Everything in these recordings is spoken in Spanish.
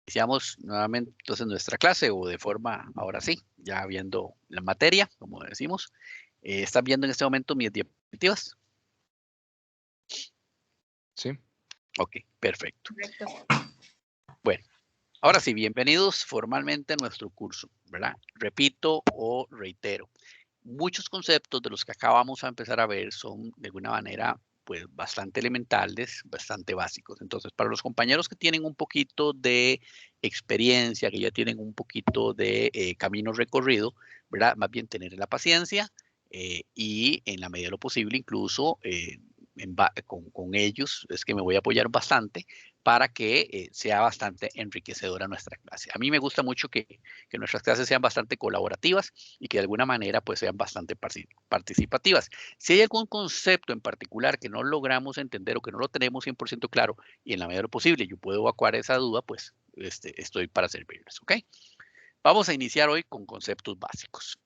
Iniciamos nuevamente entonces nuestra clase o de forma, ahora sí, ya viendo la materia, como decimos. ¿Están viendo en este momento mis diapositivas? Sí. Ok, perfecto. Correcto. Bueno, ahora sí, bienvenidos formalmente a nuestro curso, ¿verdad? Repito o reitero, muchos conceptos de los que acá vamos a empezar a ver son de alguna manera pues bastante elementales, bastante básicos. Entonces, para los compañeros que tienen un poquito de experiencia, que ya tienen un poquito de camino recorrido, ¿verdad? Más bien tener la paciencia y en la medida de lo posible incluso con ellos es que me voy a apoyar bastante para que sea bastante enriquecedora nuestra clase. A mí me gusta mucho que nuestras clases sean bastante colaborativas y que de alguna manera pues sean bastante participativas. Si hay algún concepto en particular que no logramos entender o que no lo tenemos 100% claro y en la medida de lo posible yo puedo evacuar esa duda, pues estoy para servirles, ¿ok? Vamos a iniciar hoy con conceptos básicos.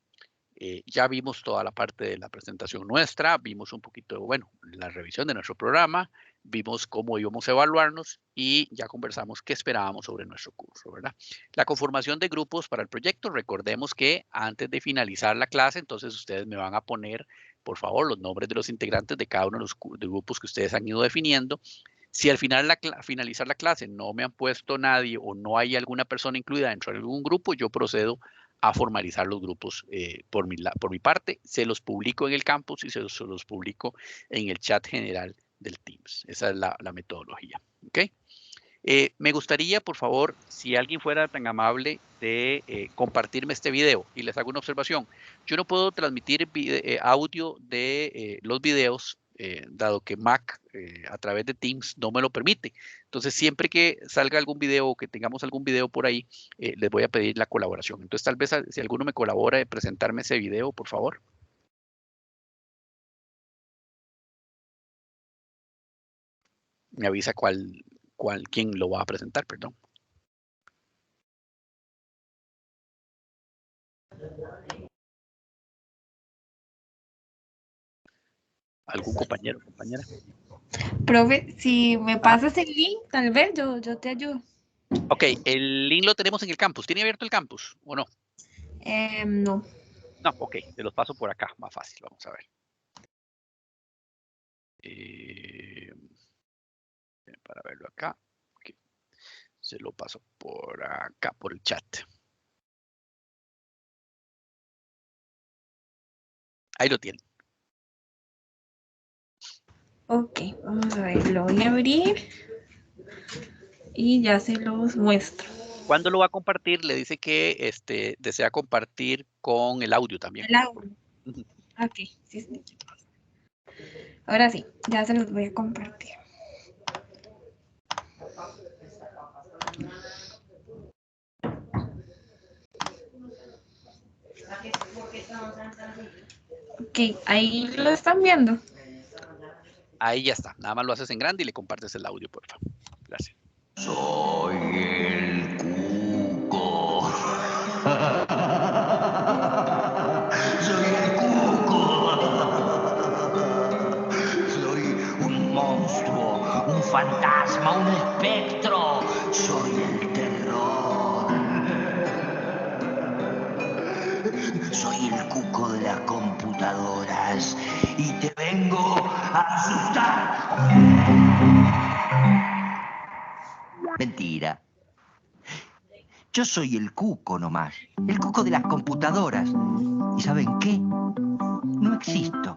Ya vimos toda la parte de la presentación nuestra, vimos un poquito, bueno, la revisión de nuestro programa, vimos cómo íbamos a evaluarnos y ya conversamos qué esperábamos sobre nuestro curso, ¿verdad? La conformación de grupos para el proyecto, recordemos que antes de finalizar la clase, entonces ustedes me van a poner, por favor, los nombres de los integrantes de cada uno de los grupos que ustedes han ido definiendo. Si al final finalizar la clase no me han puesto nadie o no hay alguna persona incluida dentro de algún grupo, yo procedo a formalizar los grupos por mi parte. Se los publico en el campus y se los publico en el chat general del Teams. Esa es la metodología. ¿Ok? Me gustaría, por favor, si alguien fuera tan amable de compartirme este video y les hago una observación. Yo no puedo transmitir audio de los videos, dado que Mac a través de Teams no me lo permite. Entonces, siempre que salga algún video o que tengamos algún video por ahí, les voy a pedir la colaboración. Entonces, tal vez si alguno me colabora de presentarme ese video, por favor. Me avisa quién lo va a presentar, perdón. ¿Algún compañero o compañera? Profe, si me pasas el link, tal vez yo te ayudo. Ok, el link lo tenemos en el campus. ¿Tiene abierto el campus o no? No. No, ok, te los paso por acá, más fácil, vamos a ver. Para verlo acá, okay. Se lo paso por acá, por el chat. Ahí lo tienen. Ok, vamos a ver, lo voy a abrir y ya se los muestro. ¿Cuándo lo va a compartir? Le dice que desea compartir con el audio también. El audio. Ok, sí, sí. Ahora sí, ya se los voy a compartir. Ok, ahí lo están viendo. Ahí ya está. Nada más lo haces en grande y le compartes el audio, por favor. Gracias. Soy el Cuco. Soy el Cuco. Soy un monstruo, un fantasma, un espectro. Soy el terror. Soy el Cuco de las computadoras y te vengo a asustar. Mentira. Yo soy el Cuco nomás, el Cuco de las computadoras. ¿Y saben qué? No existo.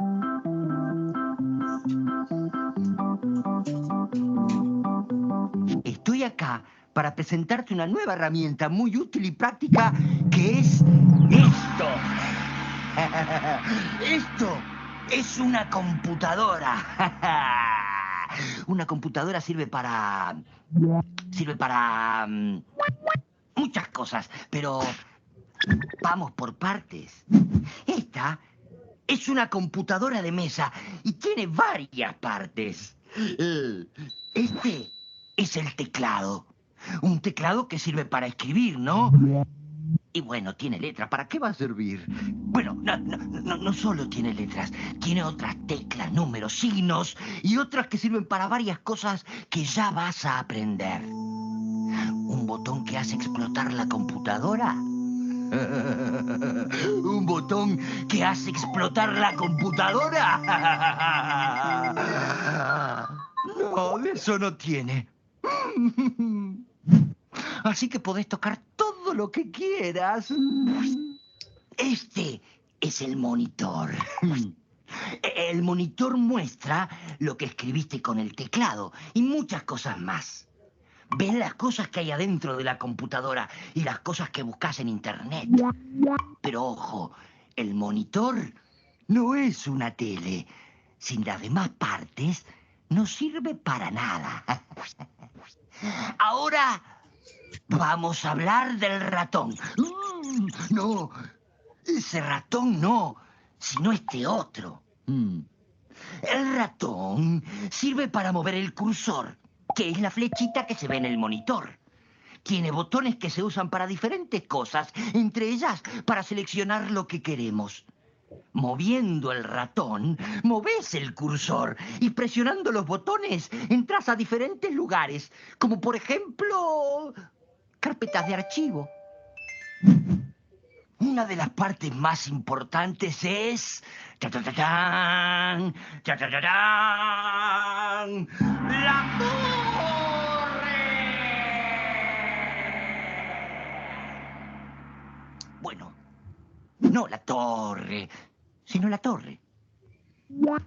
Estoy acá para presentarte una nueva herramienta muy útil y práctica que es esto. Esto es una computadora. Una computadora sirve para muchas cosas, pero vamos por partes. Esta es una computadora de mesa y tiene varias partes. Este es el teclado. Un teclado que sirve para escribir, ¿no? Y bueno, tiene letras. ¿Para qué va a servir? Bueno, no solo tiene letras. Tiene otras teclas, números, signos y otras que sirven para varias cosas que ya vas a aprender. ¿Un botón que hace explotar la computadora? ¿Un botón que hace explotar la computadora? No, de eso no tiene. Así que podés tocar todo lo que quieras. Este es el monitor. El monitor muestra lo que escribiste con el teclado y muchas cosas más. Ves las cosas que hay adentro de la computadora y las cosas que buscas en internet. Pero ojo, el monitor no es una tele. Sin las demás partes, no sirve para nada. Ahora vamos a hablar del ratón. No, ese ratón no, sino este otro. El ratón sirve para mover el cursor, que es la flechita que se ve en el monitor. Tiene botones que se usan para diferentes cosas, entre ellas para seleccionar lo que queremos. Moviendo el ratón, moves el cursor y presionando los botones entras a diferentes lugares, como por ejemplo, carpetas de archivo. Una de las partes más importantes es... ¡Cha-cha-cha-chan! ¡Cha-cha-cha-chan! ¡La torre! Bueno, no la torre, sino la torre.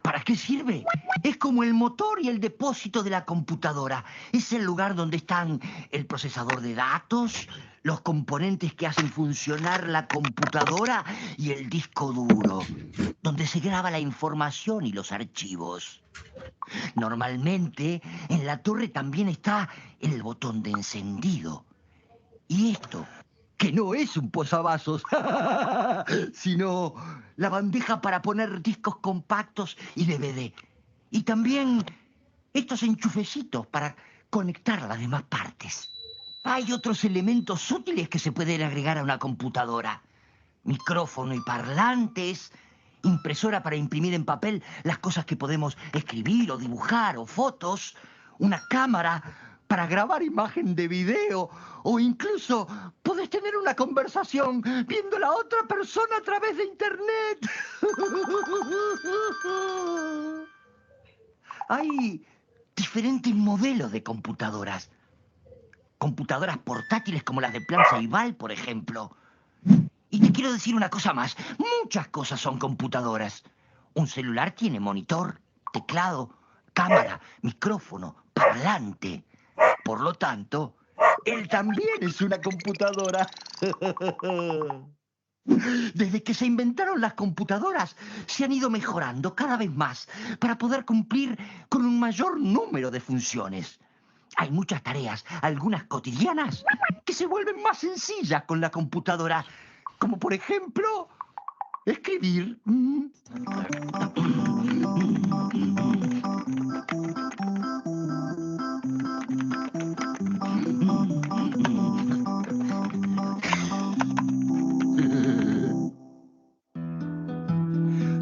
¿Para qué sirve? Es como el motor y el depósito de la computadora. Es el lugar donde están el procesador de datos, los componentes que hacen funcionar la computadora y el disco duro, donde se graba la información y los archivos. Normalmente, en la torre también está el botón de encendido. Y esto, que no es un posavasos, sino la bandeja para poner discos compactos y DVD. Y también estos enchufecitos para conectar las demás partes. Hay otros elementos útiles que se pueden agregar a una computadora. Micrófono y parlantes, impresora para imprimir en papel las cosas que podemos escribir o dibujar o fotos, una cámara para grabar imagen de video o incluso podés tener una conversación viendo a la otra persona a través de internet. Hay diferentes modelos de computadoras. Computadoras portátiles como las de Plan Ceibal, por ejemplo. Y te quiero decir una cosa más. Muchas cosas son computadoras. Un celular tiene monitor, teclado, cámara, micrófono, parlante. Por lo tanto, él también es una computadora. Desde que se inventaron las computadoras, se han ido mejorando cada vez más para poder cumplir con un mayor número de funciones. Hay muchas tareas, algunas cotidianas, que se vuelven más sencillas con la computadora, como por ejemplo, escribir.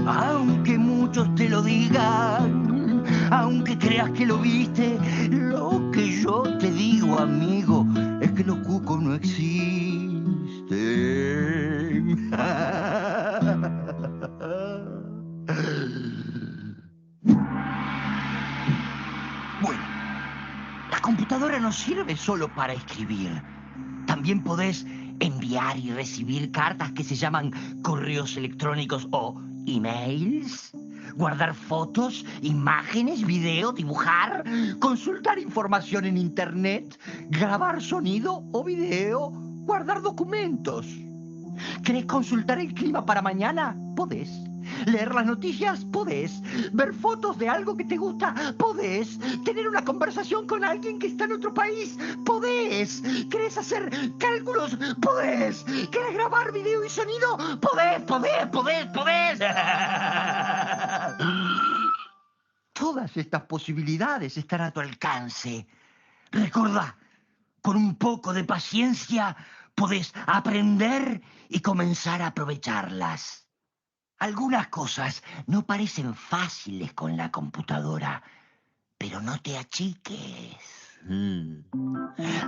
Aunque muchos te lo digan, aunque creas que lo viste, lo que yo te digo, amigo, es que los cucos no existen. Bueno, la computadora no sirve solo para escribir. También podés enviar y recibir cartas que se llaman correos electrónicos o emails, guardar fotos, imágenes, video, dibujar, consultar información en internet, grabar sonido o video, guardar documentos. ¿Querés consultar el clima para mañana? Podés. Leer las noticias, podés. Ver fotos de algo que te gusta, podés. Tener una conversación con alguien que está en otro país, podés. ¿Querés hacer cálculos? Podés. ¿Querés grabar video y sonido? Podés. Todas estas posibilidades están a tu alcance. Recordá, con un poco de paciencia podés aprender y comenzar a aprovecharlas. Algunas cosas no parecen fáciles con la computadora, pero no te achiques.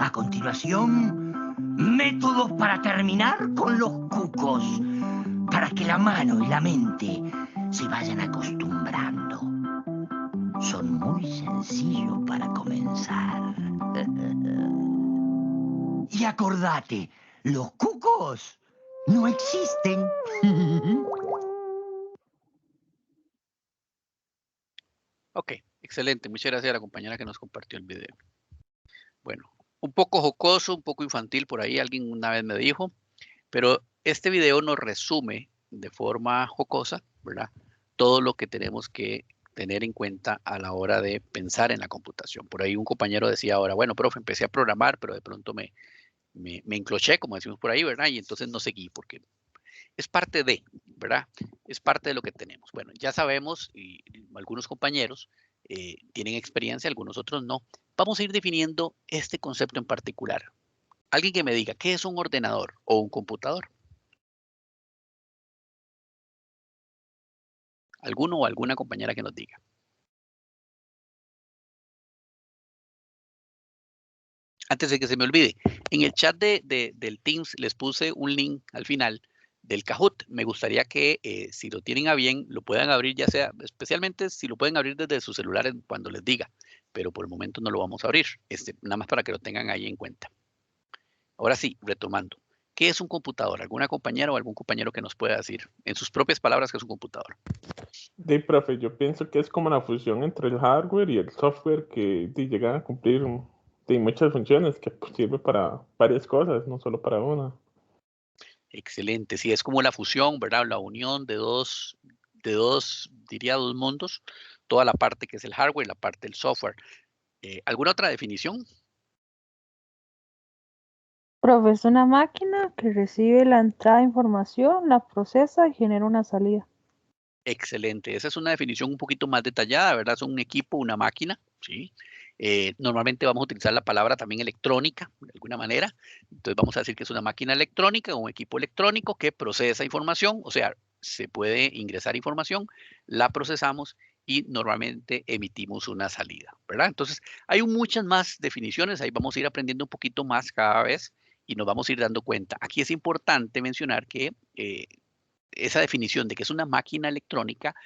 A continuación, métodos para terminar con los cucos, para que la mano y la mente se vayan acostumbrando. Son muy sencillos para comenzar. Y acordate, los cucos no existen. Ok, excelente. Muchas gracias a la compañera que nos compartió el video. Bueno, un poco jocoso, un poco infantil por ahí, alguien una vez me dijo, pero este video nos resume de forma jocosa, ¿verdad? Todo lo que tenemos que tener en cuenta a la hora de pensar en la computación. Por ahí un compañero decía ahora, bueno, profe, empecé a programar, pero de pronto me encloché, como decimos por ahí, ¿verdad? Y entonces no seguí porque es parte de, ¿verdad? Es parte de lo que tenemos. Bueno, ya sabemos, y algunos compañeros tienen experiencia, algunos otros no. Vamos a ir definiendo este concepto en particular. Alguien que me diga, ¿qué es un ordenador o un computador? ¿Alguno o alguna compañera que nos diga? Antes de que se me olvide, en el chat del Teams les puse un link al final del Kahoot. Me gustaría que si lo tienen a bien, lo puedan abrir, ya sea, especialmente si lo pueden abrir desde sus celulares cuando les diga, pero por el momento no lo vamos a abrir, nada más para que lo tengan ahí en cuenta. Ahora sí, retomando. ¿Qué es un computador? ¿Alguna compañera o algún compañero que nos pueda decir en sus propias palabras qué es un computador? Sí, profe, yo pienso que es como la fusión entre el hardware y el software que llegan a cumplir muchas funciones que pues, sirve para varias cosas, no solo para una. Excelente. Sí, es como la fusión, ¿verdad? La unión diría dos mundos, toda la parte que es el hardware y la parte del software. ¿Alguna otra definición? Profe, es una máquina que recibe la entrada de información, la procesa y genera una salida. Excelente. Esa es una definición un poquito más detallada, ¿verdad? Es un equipo, una máquina, ¿sí? Normalmente vamos a utilizar la palabra también electrónica, de alguna manera. Entonces vamos a decir que es una máquina electrónica o un equipo electrónico que procesa información, o sea, se puede ingresar información, la procesamos y normalmente emitimos una salida, ¿verdad? Entonces, hay muchas más definiciones, ahí vamos a ir aprendiendo un poquito más cada vez y nos vamos a ir dando cuenta. Aquí es importante mencionar que esa definición de que es una máquina electrónica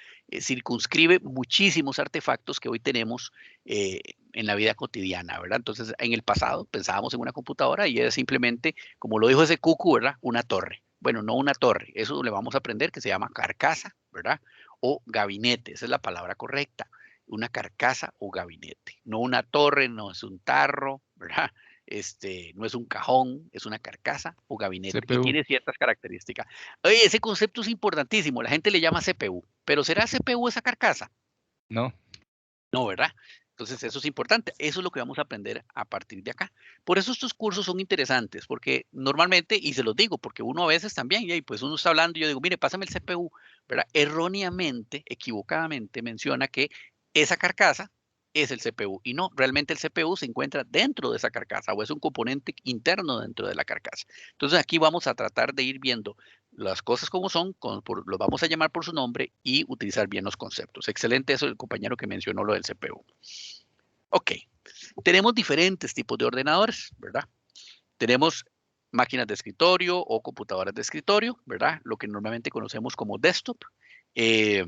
circunscribe muchísimos artefactos que hoy tenemos en la vida cotidiana, ¿verdad? Entonces, en el pasado pensábamos en una computadora y era simplemente, como lo dijo ese cucu, ¿verdad? Una torre. Bueno, no una torre, eso le vamos a aprender que se llama carcasa, ¿verdad? O gabinete, esa es la palabra correcta. Una carcasa o gabinete. No una torre, no es un tarro, ¿verdad? No es un cajón, es una carcasa o gabinete y CPU. tiene ciertas características. Oye, ese concepto es importantísimo. La gente le llama CPU, pero ¿será CPU esa carcasa? No. No, ¿verdad? Entonces eso es importante. Eso es lo que vamos a aprender a partir de acá. Por eso estos cursos son interesantes, porque normalmente, y se los digo, porque uno a veces también, y pues uno está hablando y yo digo, mire, pásame el CPU, ¿verdad? Erróneamente, equivocadamente menciona que esa carcasa es el CPU. Y no, realmente el CPU se encuentra dentro de esa carcasa o es un componente interno dentro de la carcasa. Entonces aquí vamos a tratar de ir viendo las cosas como son, lo vamos a llamar por su nombre y utilizar bien los conceptos. Excelente eso el compañero que mencionó lo del CPU. Ok, tenemos diferentes tipos de ordenadores, ¿verdad? Tenemos máquinas de escritorio o computadoras de escritorio, ¿verdad? Lo que normalmente conocemos como desktop. Eh,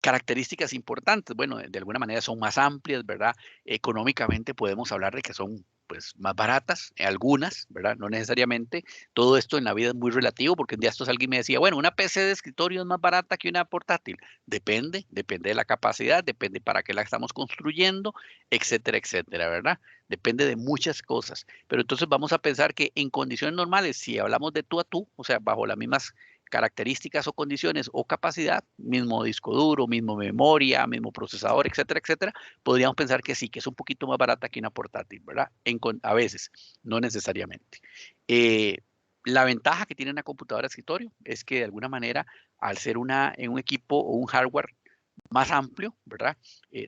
Características importantes, bueno, de alguna manera son más amplias, ¿verdad? Económicamente podemos hablar de que son pues más baratas, algunas, ¿verdad? No necesariamente. Todo esto en la vida es muy relativo, porque un día esto alguien me decía, bueno, una PC de escritorio es más barata que una portátil. Depende de la capacidad, depende para qué la estamos construyendo, etcétera, etcétera, ¿verdad? Depende de muchas cosas. Pero entonces vamos a pensar que en condiciones normales, si hablamos de tú a tú, o sea, bajo las mismas características o condiciones o capacidad, mismo disco duro, mismo memoria, mismo procesador, etcétera, etcétera, podríamos pensar que sí, que es un poquito más barata que una portátil, ¿verdad? A veces, no necesariamente. Eh, la ventaja que tiene una computadora de escritorio es que de alguna manera, al ser en un equipo o un hardware más amplio, ¿verdad?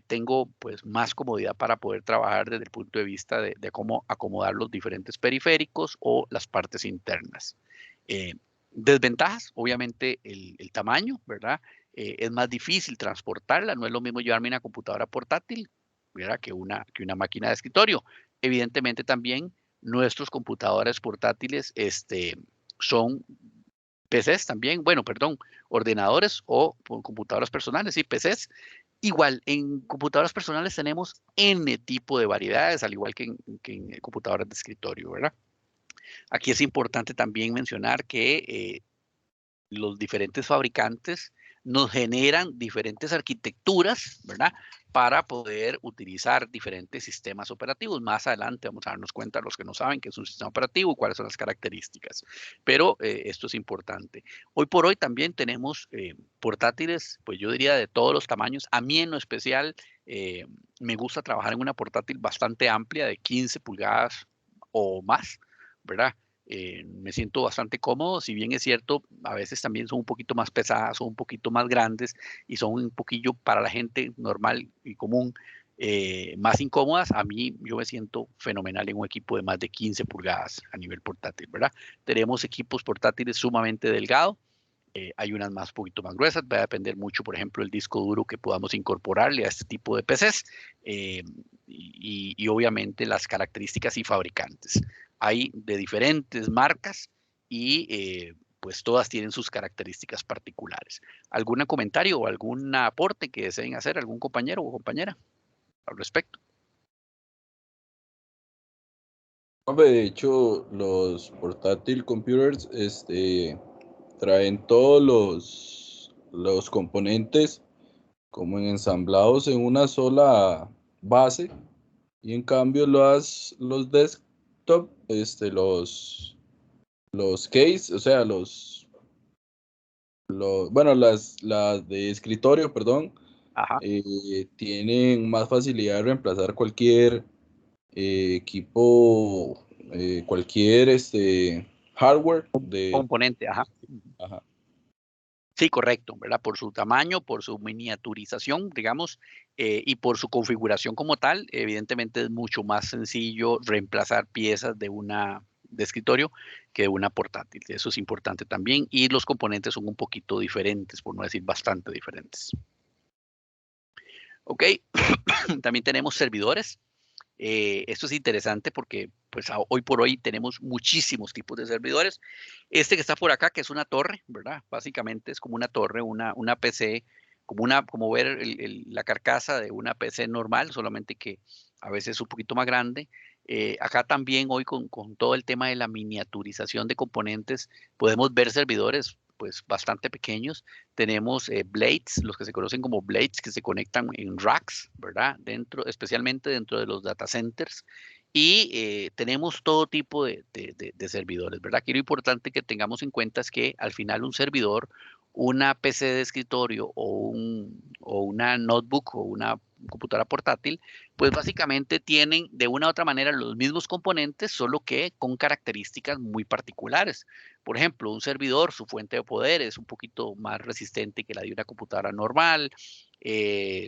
Tengo pues más comodidad para poder trabajar desde el punto de vista de cómo acomodar los diferentes periféricos o las partes internas. Eh, Desventajas, obviamente el tamaño, ¿verdad? Es más difícil transportarla, no es lo mismo llevarme una computadora portátil, ¿verdad? Que una máquina de escritorio. Evidentemente también nuestros computadores portátiles son PCs también, bueno, perdón, ordenadores o computadoras personales y PCs. Igual, en computadoras personales tenemos N tipo de variedades, al igual que en computadoras de escritorio, ¿verdad? Aquí es importante también mencionar que los diferentes fabricantes nos generan diferentes arquitecturas, ¿verdad? Para poder utilizar diferentes sistemas operativos. Más adelante vamos a darnos cuenta, los que no saben qué es un sistema operativo y cuáles son las características. Pero esto es importante. Hoy por hoy también tenemos portátiles, pues yo diría de todos los tamaños. A mí en lo especial me gusta trabajar en una portátil bastante amplia de 15 pulgadas o más, ¿verdad? Me siento bastante cómodo, si bien es cierto, a veces también son un poquito más pesadas, son un poquito más grandes y son un poquillo para la gente normal y común más incómodas. A mí yo me siento fenomenal en un equipo de más de 15 pulgadas a nivel portátil, ¿verdad? Tenemos equipos portátiles sumamente delgados. Hay unas más poquito más gruesas, va a depender mucho, por ejemplo, el disco duro que podamos incorporarle a este tipo de PCs y obviamente las características y fabricantes. Hay de diferentes marcas y pues todas tienen sus características particulares. ¿Algún comentario o algún aporte que deseen hacer algún compañero o compañera al respecto? De hecho, los portátil computers traen todos los componentes como ensamblados en una sola base, y en cambio los desktop, los case, o sea, bueno, las de escritorio, perdón, Ajá. tienen más facilidad de reemplazar cualquier equipo, cualquier hardware Componente, ajá. Ajá. Sí, correcto, ¿verdad? Por su tamaño, por su miniaturización, digamos, y por su configuración como tal, evidentemente es mucho más sencillo reemplazar piezas de escritorio que de una portátil. Eso es importante también. Y los componentes son un poquito diferentes, por no decir bastante diferentes. Ok, también tenemos servidores. Esto es interesante porque pues hoy por hoy tenemos muchísimos tipos de servidores. Este que está por acá, que es una torre, ¿verdad? Básicamente es como una torre, una PC, como ver la carcasa de una PC normal, solamente que a veces es un poquito más grande. Acá también hoy con todo el tema de la miniaturización de componentes, podemos ver servidores pues bastante pequeños. Tenemos blades, los que se conocen como blades, que se conectan en racks, ¿verdad? Especialmente dentro de los data centers. Y tenemos todo tipo de servidores, ¿verdad? Aquí lo importante que tengamos en cuenta es que al final un servidor, una PC de escritorio o una notebook o una computadora portátil, pues básicamente tienen de una u otra manera los mismos componentes, solo que con características muy particulares. Por ejemplo, un servidor, su fuente de poder es un poquito más resistente que la de una computadora normal.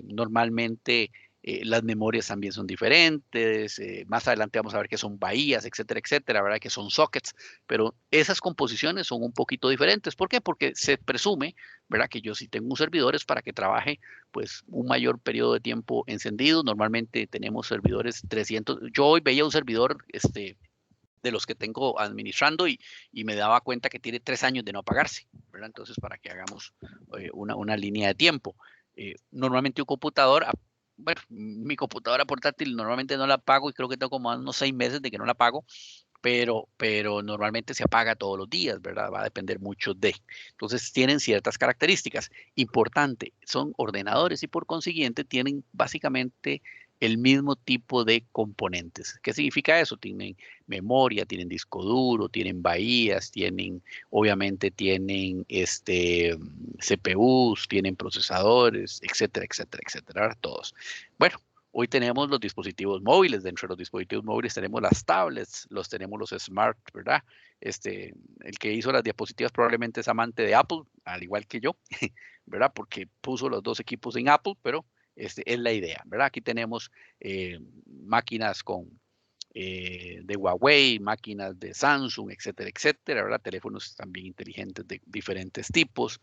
Normalmente las memorias también son diferentes. Más adelante vamos a ver que son bahías, etcétera, etcétera, ¿verdad? Que son sockets. Pero esas composiciones son un poquito diferentes. ¿Por qué? Porque se presume, ¿verdad? Que yo si tengo un servidor es para que trabaje pues un mayor periodo de tiempo encendido. Normalmente tenemos servidores 300. Yo hoy veía un servidor, de los que tengo administrando y me daba cuenta que tiene 3 años de no apagarse, ¿verdad? Entonces, para que hagamos una línea de tiempo. Normalmente un computador, bueno, mi computadora portátil normalmente no la apago y creo que tengo como unos 6 meses de que no la apago, pero normalmente se apaga todos los días, ¿verdad? Va a depender mucho de. Entonces, tienen ciertas características. Importante, son ordenadores y por consiguiente tienen básicamente el mismo tipo de componentes. ¿Qué significa eso? Tienen memoria, tienen disco duro, tienen bahías, obviamente tienen CPUs, tienen procesadores, etcétera, etcétera, etcétera, ¿verdad? Todos. Bueno, hoy tenemos los dispositivos móviles. Dentro de los dispositivos móviles tenemos las tablets, tenemos los smart, ¿verdad? El que hizo las diapositivas probablemente es amante de Apple, al igual que yo, ¿verdad? Porque puso los dos equipos en Apple, pero es la idea, ¿verdad? Aquí tenemos máquinas de Huawei, máquinas de Samsung, etcétera, etcétera, ¿verdad? Teléfonos también inteligentes de diferentes tipos.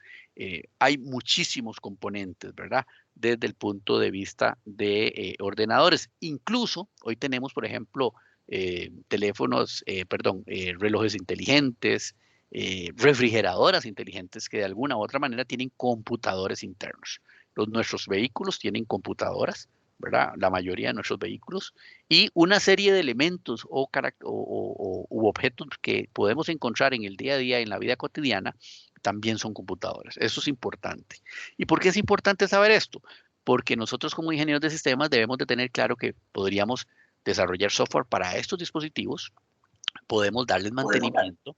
Hay muchísimos componentes, ¿verdad? Desde el punto de vista de ordenadores. Incluso hoy tenemos, por ejemplo, relojes inteligentes, refrigeradoras inteligentes que de alguna u otra manera tienen computadores internos. Nuestros vehículos tienen computadoras, ¿verdad? La mayoría de nuestros vehículos, y una serie de elementos u objetos que podemos encontrar en el día a día, en la vida cotidiana, también son computadoras. Eso es importante. ¿Y por qué es importante saber esto? Porque nosotros como ingenieros de sistemas debemos de tener claro que podríamos desarrollar software para estos dispositivos, podemos darles mantenimiento,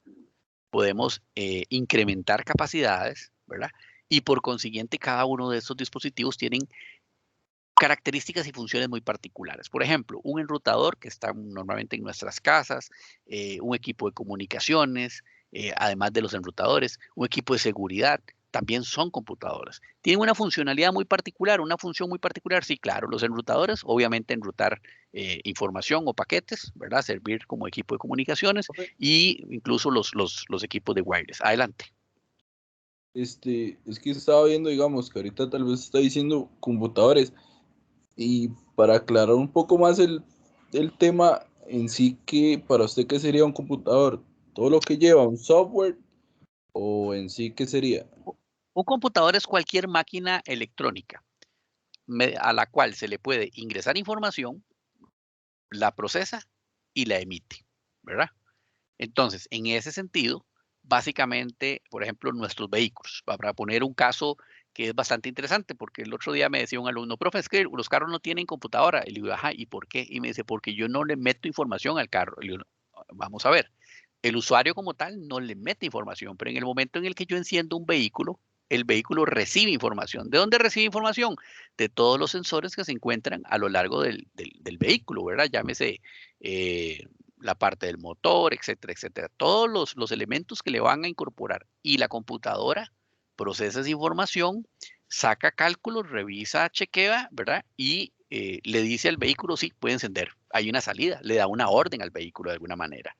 podemos incrementar capacidades, ¿verdad? Y por consiguiente, cada uno de estos dispositivos tienen características y funciones muy particulares. Por ejemplo, un enrutador que está normalmente en nuestras casas, un equipo de comunicaciones, además de los enrutadores, un equipo de seguridad, también son computadoras. Tienen una funcionalidad muy particular, una función muy particular, sí, claro, los enrutadores, obviamente enrutar información o paquetes, ¿verdad? Servir como equipo de comunicaciones y incluso los equipos de wireless. Adelante. Es que estaba viendo, digamos, que ahorita tal vez está diciendo computadores. Y para aclarar un poco más el tema en sí, que para usted, ¿qué sería un computador? ¿Todo lo que lleva un software o en sí qué sería? Un computador es cualquier máquina electrónica a la cual se le puede ingresar información, la procesa y la emite, ¿verdad? Entonces, en ese sentido, básicamente, por ejemplo, nuestros vehículos, para poner un caso que es bastante interesante, porque el otro día me decía un alumno, profe, es que los carros no tienen computadora. Y le digo, ajá, ¿y por qué? Y me dice, porque yo no le meto información al carro. Y le digo, vamos a ver, el usuario como tal no le mete información, pero en el momento en el que yo enciendo un vehículo, el vehículo recibe información. ¿De dónde recibe información? De todos los sensores que se encuentran a lo largo del vehículo, ¿verdad? Llámese la parte del motor, etcétera, etcétera. Todos los elementos que le van a incorporar. Y la computadora procesa esa información, saca cálculos, revisa, chequea, ¿verdad? Y le dice al vehículo, sí, puede encender. Hay una salida, le da una orden al vehículo de alguna manera.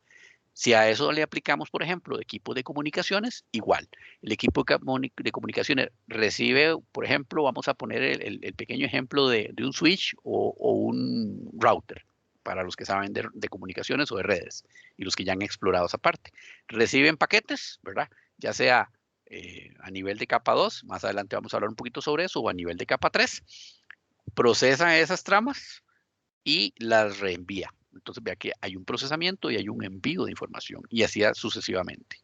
Si a eso le aplicamos, por ejemplo, equipo de comunicaciones, igual. El equipo de comunicaciones recibe, por ejemplo, vamos a poner el pequeño ejemplo de un switch o un router, para los que saben de comunicaciones o de redes, y los que ya han explorado esa parte. Reciben paquetes, ¿verdad? Ya sea a nivel de capa 2, más adelante vamos a hablar un poquito sobre eso, o a nivel de capa 3, procesan esas tramas y las reenvía. Entonces vea que hay un procesamiento y hay un envío de información y así sucesivamente.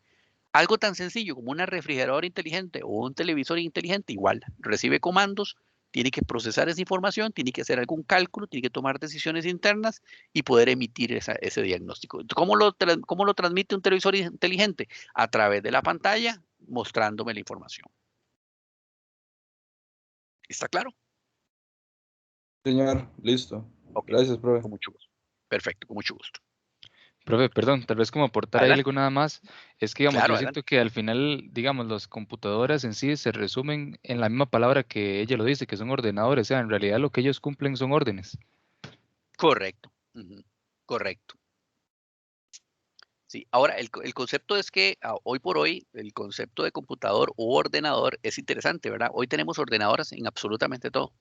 Algo tan sencillo como una refrigeradora inteligente o un televisor inteligente, igual, recibe comandos, tiene que procesar esa información, tiene que hacer algún cálculo, tiene que tomar decisiones internas y poder emitir ese diagnóstico. ¿Cómo lo transmite un televisor inteligente? A través de la pantalla, mostrándome la información. ¿Está claro? Señor, listo. Okay. Gracias, profe. Con mucho gusto. Perfecto, con mucho gusto. Profe, perdón, tal vez como aportar ahí algo nada más, es que digamos, Claro, yo siento que al final, digamos, las computadoras en sí se resumen en la misma palabra que ella lo dice, que son ordenadores, o sea, en realidad lo que ellos cumplen son órdenes. Correcto, correcto. Sí, ahora el concepto es que hoy por hoy el concepto de computador u ordenador es interesante, ¿verdad? Hoy tenemos ordenadores en absolutamente todo.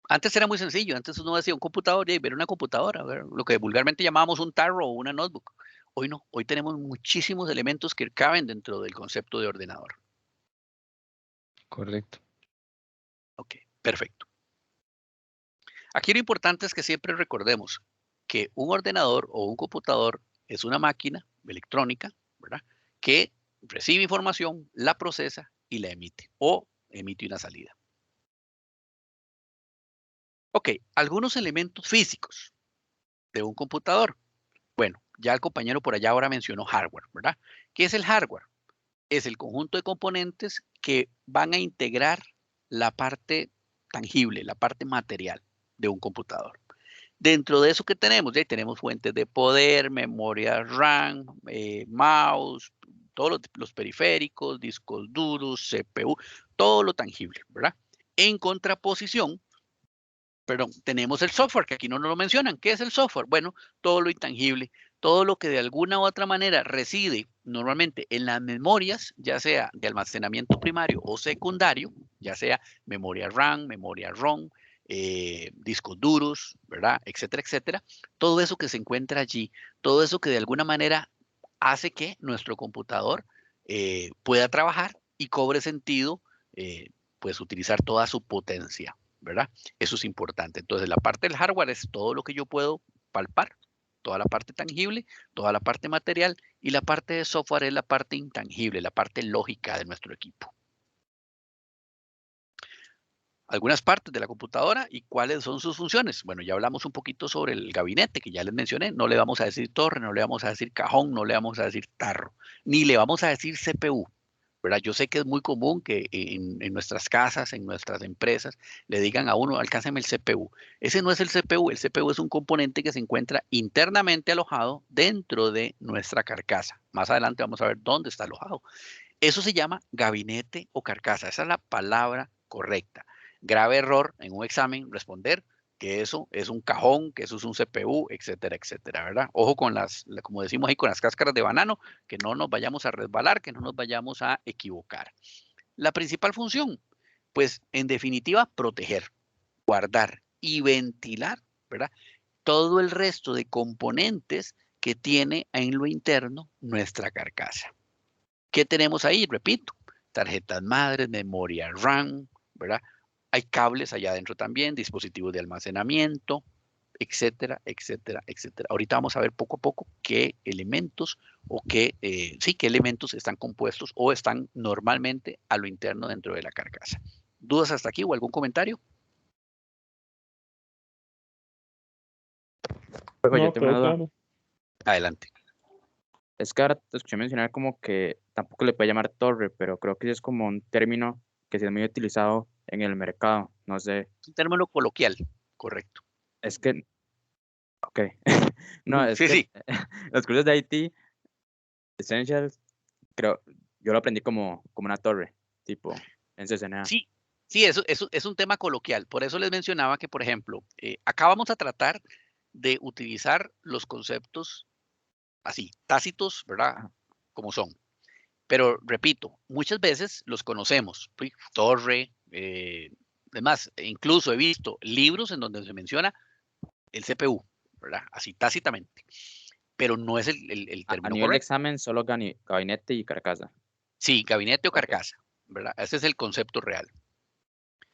Antes era muy sencillo, antes uno decía un computador y ver una computadora, ¿verdad? Lo que vulgarmente llamábamos un tarro o una notebook. Hoy no, hoy tenemos muchísimos elementos que caben dentro del concepto de ordenador. Correcto. Ok, perfecto. Aquí lo importante es que siempre recordemos que un ordenador o un computador es una máquina electrónica, ¿verdad? Que recibe información, la procesa y la emite o emite una salida. Ok, algunos elementos físicos de un computador. Bueno, ya el compañero por allá ahora mencionó hardware, ¿verdad? ¿Qué es el hardware? Es el conjunto de componentes que van a integrar la parte tangible, la parte material de un computador. Dentro de eso que tenemos, ya tenemos fuentes de poder, memoria RAM, mouse, todos los periféricos, discos duros, CPU, todo lo tangible, ¿verdad? En contraposición, perdón, tenemos el software, que aquí no nos lo mencionan. ¿Qué es el software? Bueno, todo lo intangible, todo lo que de alguna u otra manera reside normalmente en las memorias, ya sea de almacenamiento primario o secundario, ya sea memoria RAM, memoria ROM, discos duros, ¿verdad? Etcétera, etcétera. Todo eso que se encuentra allí, todo eso que de alguna manera hace que nuestro computador pueda trabajar y cobre sentido, pues utilizar toda su potencia, ¿verdad? Eso es importante. Entonces, la parte del hardware es todo lo que yo puedo palpar, toda la parte tangible, toda la parte material, y la parte de software es la parte intangible, la parte lógica de nuestro equipo. Algunas partes de la computadora y cuáles son sus funciones. Bueno, ya hablamos un poquito sobre el gabinete que ya les mencioné. No le vamos a decir torre, no le vamos a decir cajón, no le vamos a decir tarro, ni le vamos a decir CPU, ¿verdad? Yo sé que es muy común que en nuestras casas, en nuestras empresas, le digan a uno, alcánceme el CPU. Ese no es el CPU. El CPU es un componente que se encuentra internamente alojado dentro de nuestra carcasa. Más adelante vamos a ver dónde está alojado. Eso se llama gabinete o carcasa. Esa es la palabra correcta. Grave error en un examen responder que eso es un cajón, que eso es un CPU, etcétera, etcétera, ¿verdad? Ojo con como decimos ahí, con las cáscaras de banano, que no nos vayamos a resbalar, que no nos vayamos a equivocar. La principal función, pues en definitiva, proteger, guardar y ventilar, ¿verdad? Todo el resto de componentes que tiene en lo interno nuestra carcasa. ¿Qué tenemos ahí? Repito, tarjetas madres, memoria RAM, ¿verdad? Hay cables allá adentro también, dispositivos de almacenamiento, etcétera, etcétera, etcétera. Ahorita vamos a ver poco a poco qué elementos o qué elementos están compuestos o están normalmente a lo interno dentro de la carcasa. ¿Dudas hasta aquí o algún comentario? Profe, yo No, tengo una quedó duda. claro. Adelante. Es que ahora te escuché mencionar como que tampoco le puede llamar torre, pero creo que es como un término que sí es muy utilizado en el mercado. No sé, Es un término coloquial, correcto. es que, ok, no, es Sí, que sí. los cursos de IT Essentials, creo, yo lo aprendí como una torre, tipo en CCNA. Sí, sí, eso es un tema coloquial. Por eso les mencionaba que, por ejemplo, acá vamos a tratar de utilizar los conceptos así, tácitos, ¿verdad? Ajá. Como son. Pero repito, muchas veces los conocemos. Torre, además, incluso he visto libros en donde se menciona el CPU, ¿verdad? Así tácitamente. Pero no es el A término nivel de correcto. examen, solo gabinete y carcasa. Sí, gabinete o Ok, carcasa, ¿verdad? Ese es el concepto real.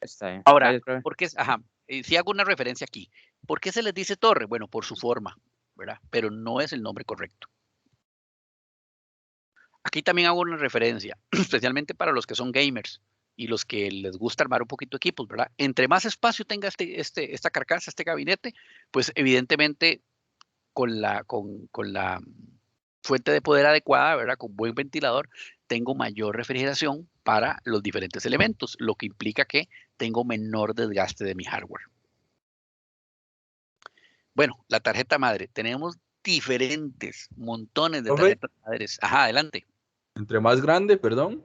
está bien. Ahora, Gracias, profe. ¿por qué? Ajá, si hago una referencia aquí. ¿Por qué se les dice torre? Bueno, por su forma, ¿verdad? Pero no es el nombre correcto. Aquí también hago una referencia, especialmente para los que son gamers y los que les gusta armar un poquito equipos, ¿verdad? Entre más espacio tenga esta carcasa, este gabinete, pues evidentemente con la fuente de poder adecuada, ¿verdad? Con buen ventilador, tengo mayor refrigeración para los diferentes elementos, lo que implica que tengo menor desgaste de mi hardware. Bueno, la tarjeta madre. Tenemos diferentes, montones de Profe, tarjetas madres. Ajá, adelante. entre más grande, perdón.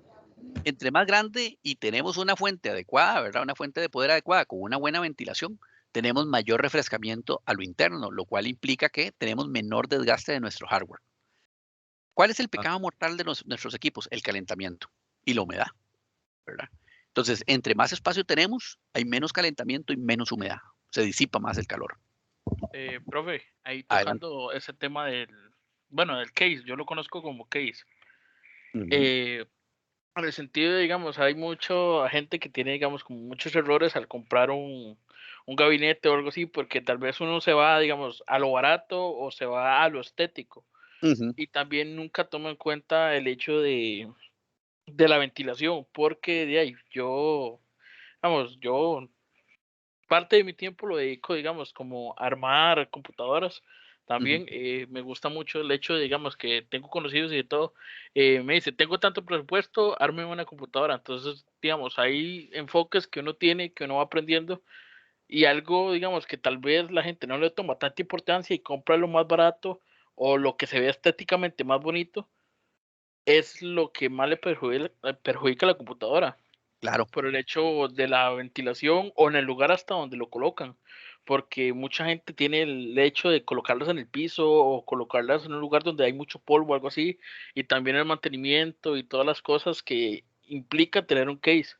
Entre más grande y tenemos una fuente adecuada, ¿verdad? Una fuente de poder adecuada con una buena ventilación, tenemos mayor refrescamiento a lo interno, lo cual implica que tenemos menor desgaste de nuestro hardware. ¿Cuál es el Ah, pecado mortal de nuestros equipos? El calentamiento y la humedad, ¿verdad? Entonces, entre más espacio tenemos, hay menos calentamiento y menos humedad. Se disipa más el calor. Profe, ahí Adelante. tocando ese tema del case, yo lo conozco como case. Ujú. En el sentido de, digamos, hay mucha gente que tiene, digamos, como muchos errores al comprar un gabinete o algo así, porque tal vez uno se va, digamos, a lo barato o se va a lo estético. Ujú. Y también nunca toma en cuenta el hecho de la ventilación, porque de ahí yo parte de mi tiempo lo dedico, digamos, como a armar computadoras. Ujú. También me gusta mucho el hecho de, digamos, que tengo conocidos y de todo. Me dice, tengo tanto presupuesto, arme una computadora. Entonces, digamos, hay enfoques que uno tiene, que uno va aprendiendo. Y algo, digamos, que tal vez la gente no le toma tanta importancia y compra lo más barato o lo que se ve estéticamente más bonito, es lo que más le perjudica a la computadora Claro, por el hecho de la ventilación o en el lugar hasta donde lo colocan, porque mucha gente tiene el hecho de colocarlas en el piso o colocarlas en un lugar donde hay mucho polvo o algo así, y también el mantenimiento y todas las cosas que implica tener un case,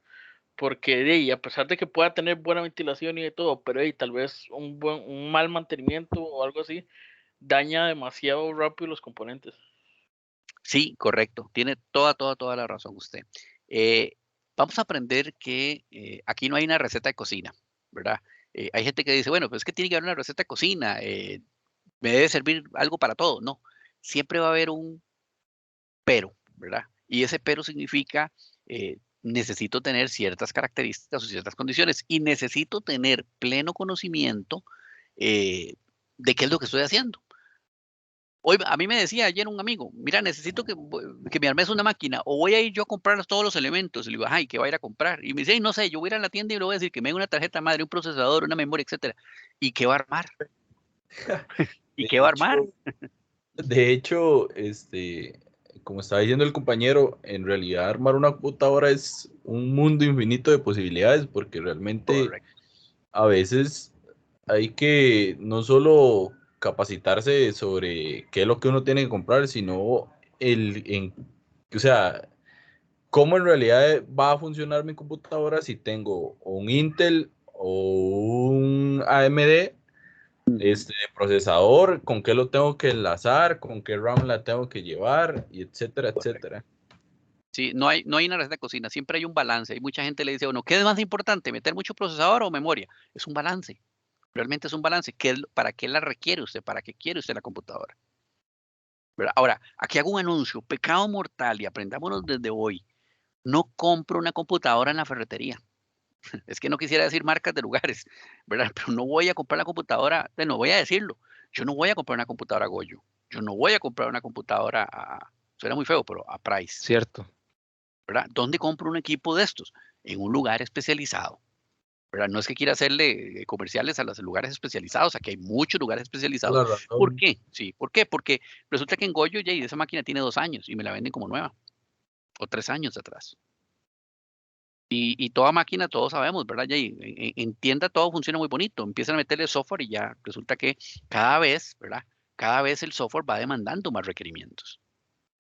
porque a pesar de que pueda tener buena ventilación y de todo, pero tal vez un mal mantenimiento o algo así daña demasiado rápido los componentes. Sí, correcto. Tiene toda la razón usted. Vamos a aprender que aquí no hay una receta de cocina, ¿verdad? Hay gente que dice, bueno, pues es que tiene que haber una receta de cocina, me debe servir algo para todo. No, siempre va a haber un pero, ¿verdad? Y ese pero significa, necesito tener ciertas características o ciertas condiciones y necesito tener pleno conocimiento de qué es lo que estoy haciendo. Hoy a mí me decía ayer un amigo, mira, necesito que me armes una máquina o voy a ir yo a comprar todos los elementos. Y le digo, ay, ¿qué va a ir a comprar? Y me dice, no sé, yo voy a ir a la tienda y le voy a decir que me dé una tarjeta madre, un procesador, una memoria, etcétera. ¿Y qué va a armar? ¿Y qué va a armar? De hecho, como estaba diciendo el compañero, en realidad armar una computadora es un mundo infinito de posibilidades, porque realmente Correcto. a veces hay que no solo capacitarse sobre qué es lo que uno tiene que comprar, sino o sea, cómo en realidad va a funcionar mi computadora si tengo un Intel o un AMD procesador, con qué lo tengo que enlazar, con qué RAM la tengo que llevar, y etcétera, etcétera. Sí, no hay una receta de cocina, siempre hay un balance. Y mucha gente le dice a uno, ¿qué es más importante, meter mucho procesador o memoria? Es un balance, realmente es un balance. ¿Para qué la requiere usted? ¿Para qué quiere usted la computadora? ¿Verdad? Ahora, aquí hago un anuncio, pecado mortal, y aprendámonos desde hoy. No compro una computadora en la ferretería. Es que no quisiera decir marcas de lugares, ¿verdad? Pero no voy a comprar la computadora, no voy a decirlo. Yo no voy a comprar una computadora Goyo. Yo no voy a comprar una computadora suena muy feo, pero a Price, Cierto. ¿verdad? ¿Dónde compro un equipo de estos? En un lugar especializado, ¿verdad? No es que quiera hacerle comerciales a los lugares especializados, aquí hay muchos lugares especializados. La razón. ¿Por qué? Sí, ¿por qué? Porque resulta que en Goyo, ya, esa máquina tiene 2 años y me la venden como nueva, o 3 años atrás. Y toda máquina, todos sabemos, ¿verdad? Ya en tienda todo funciona muy bonito. Empiezan a meterle software y ya resulta que cada vez, ¿verdad? Cada vez el software va demandando más requerimientos.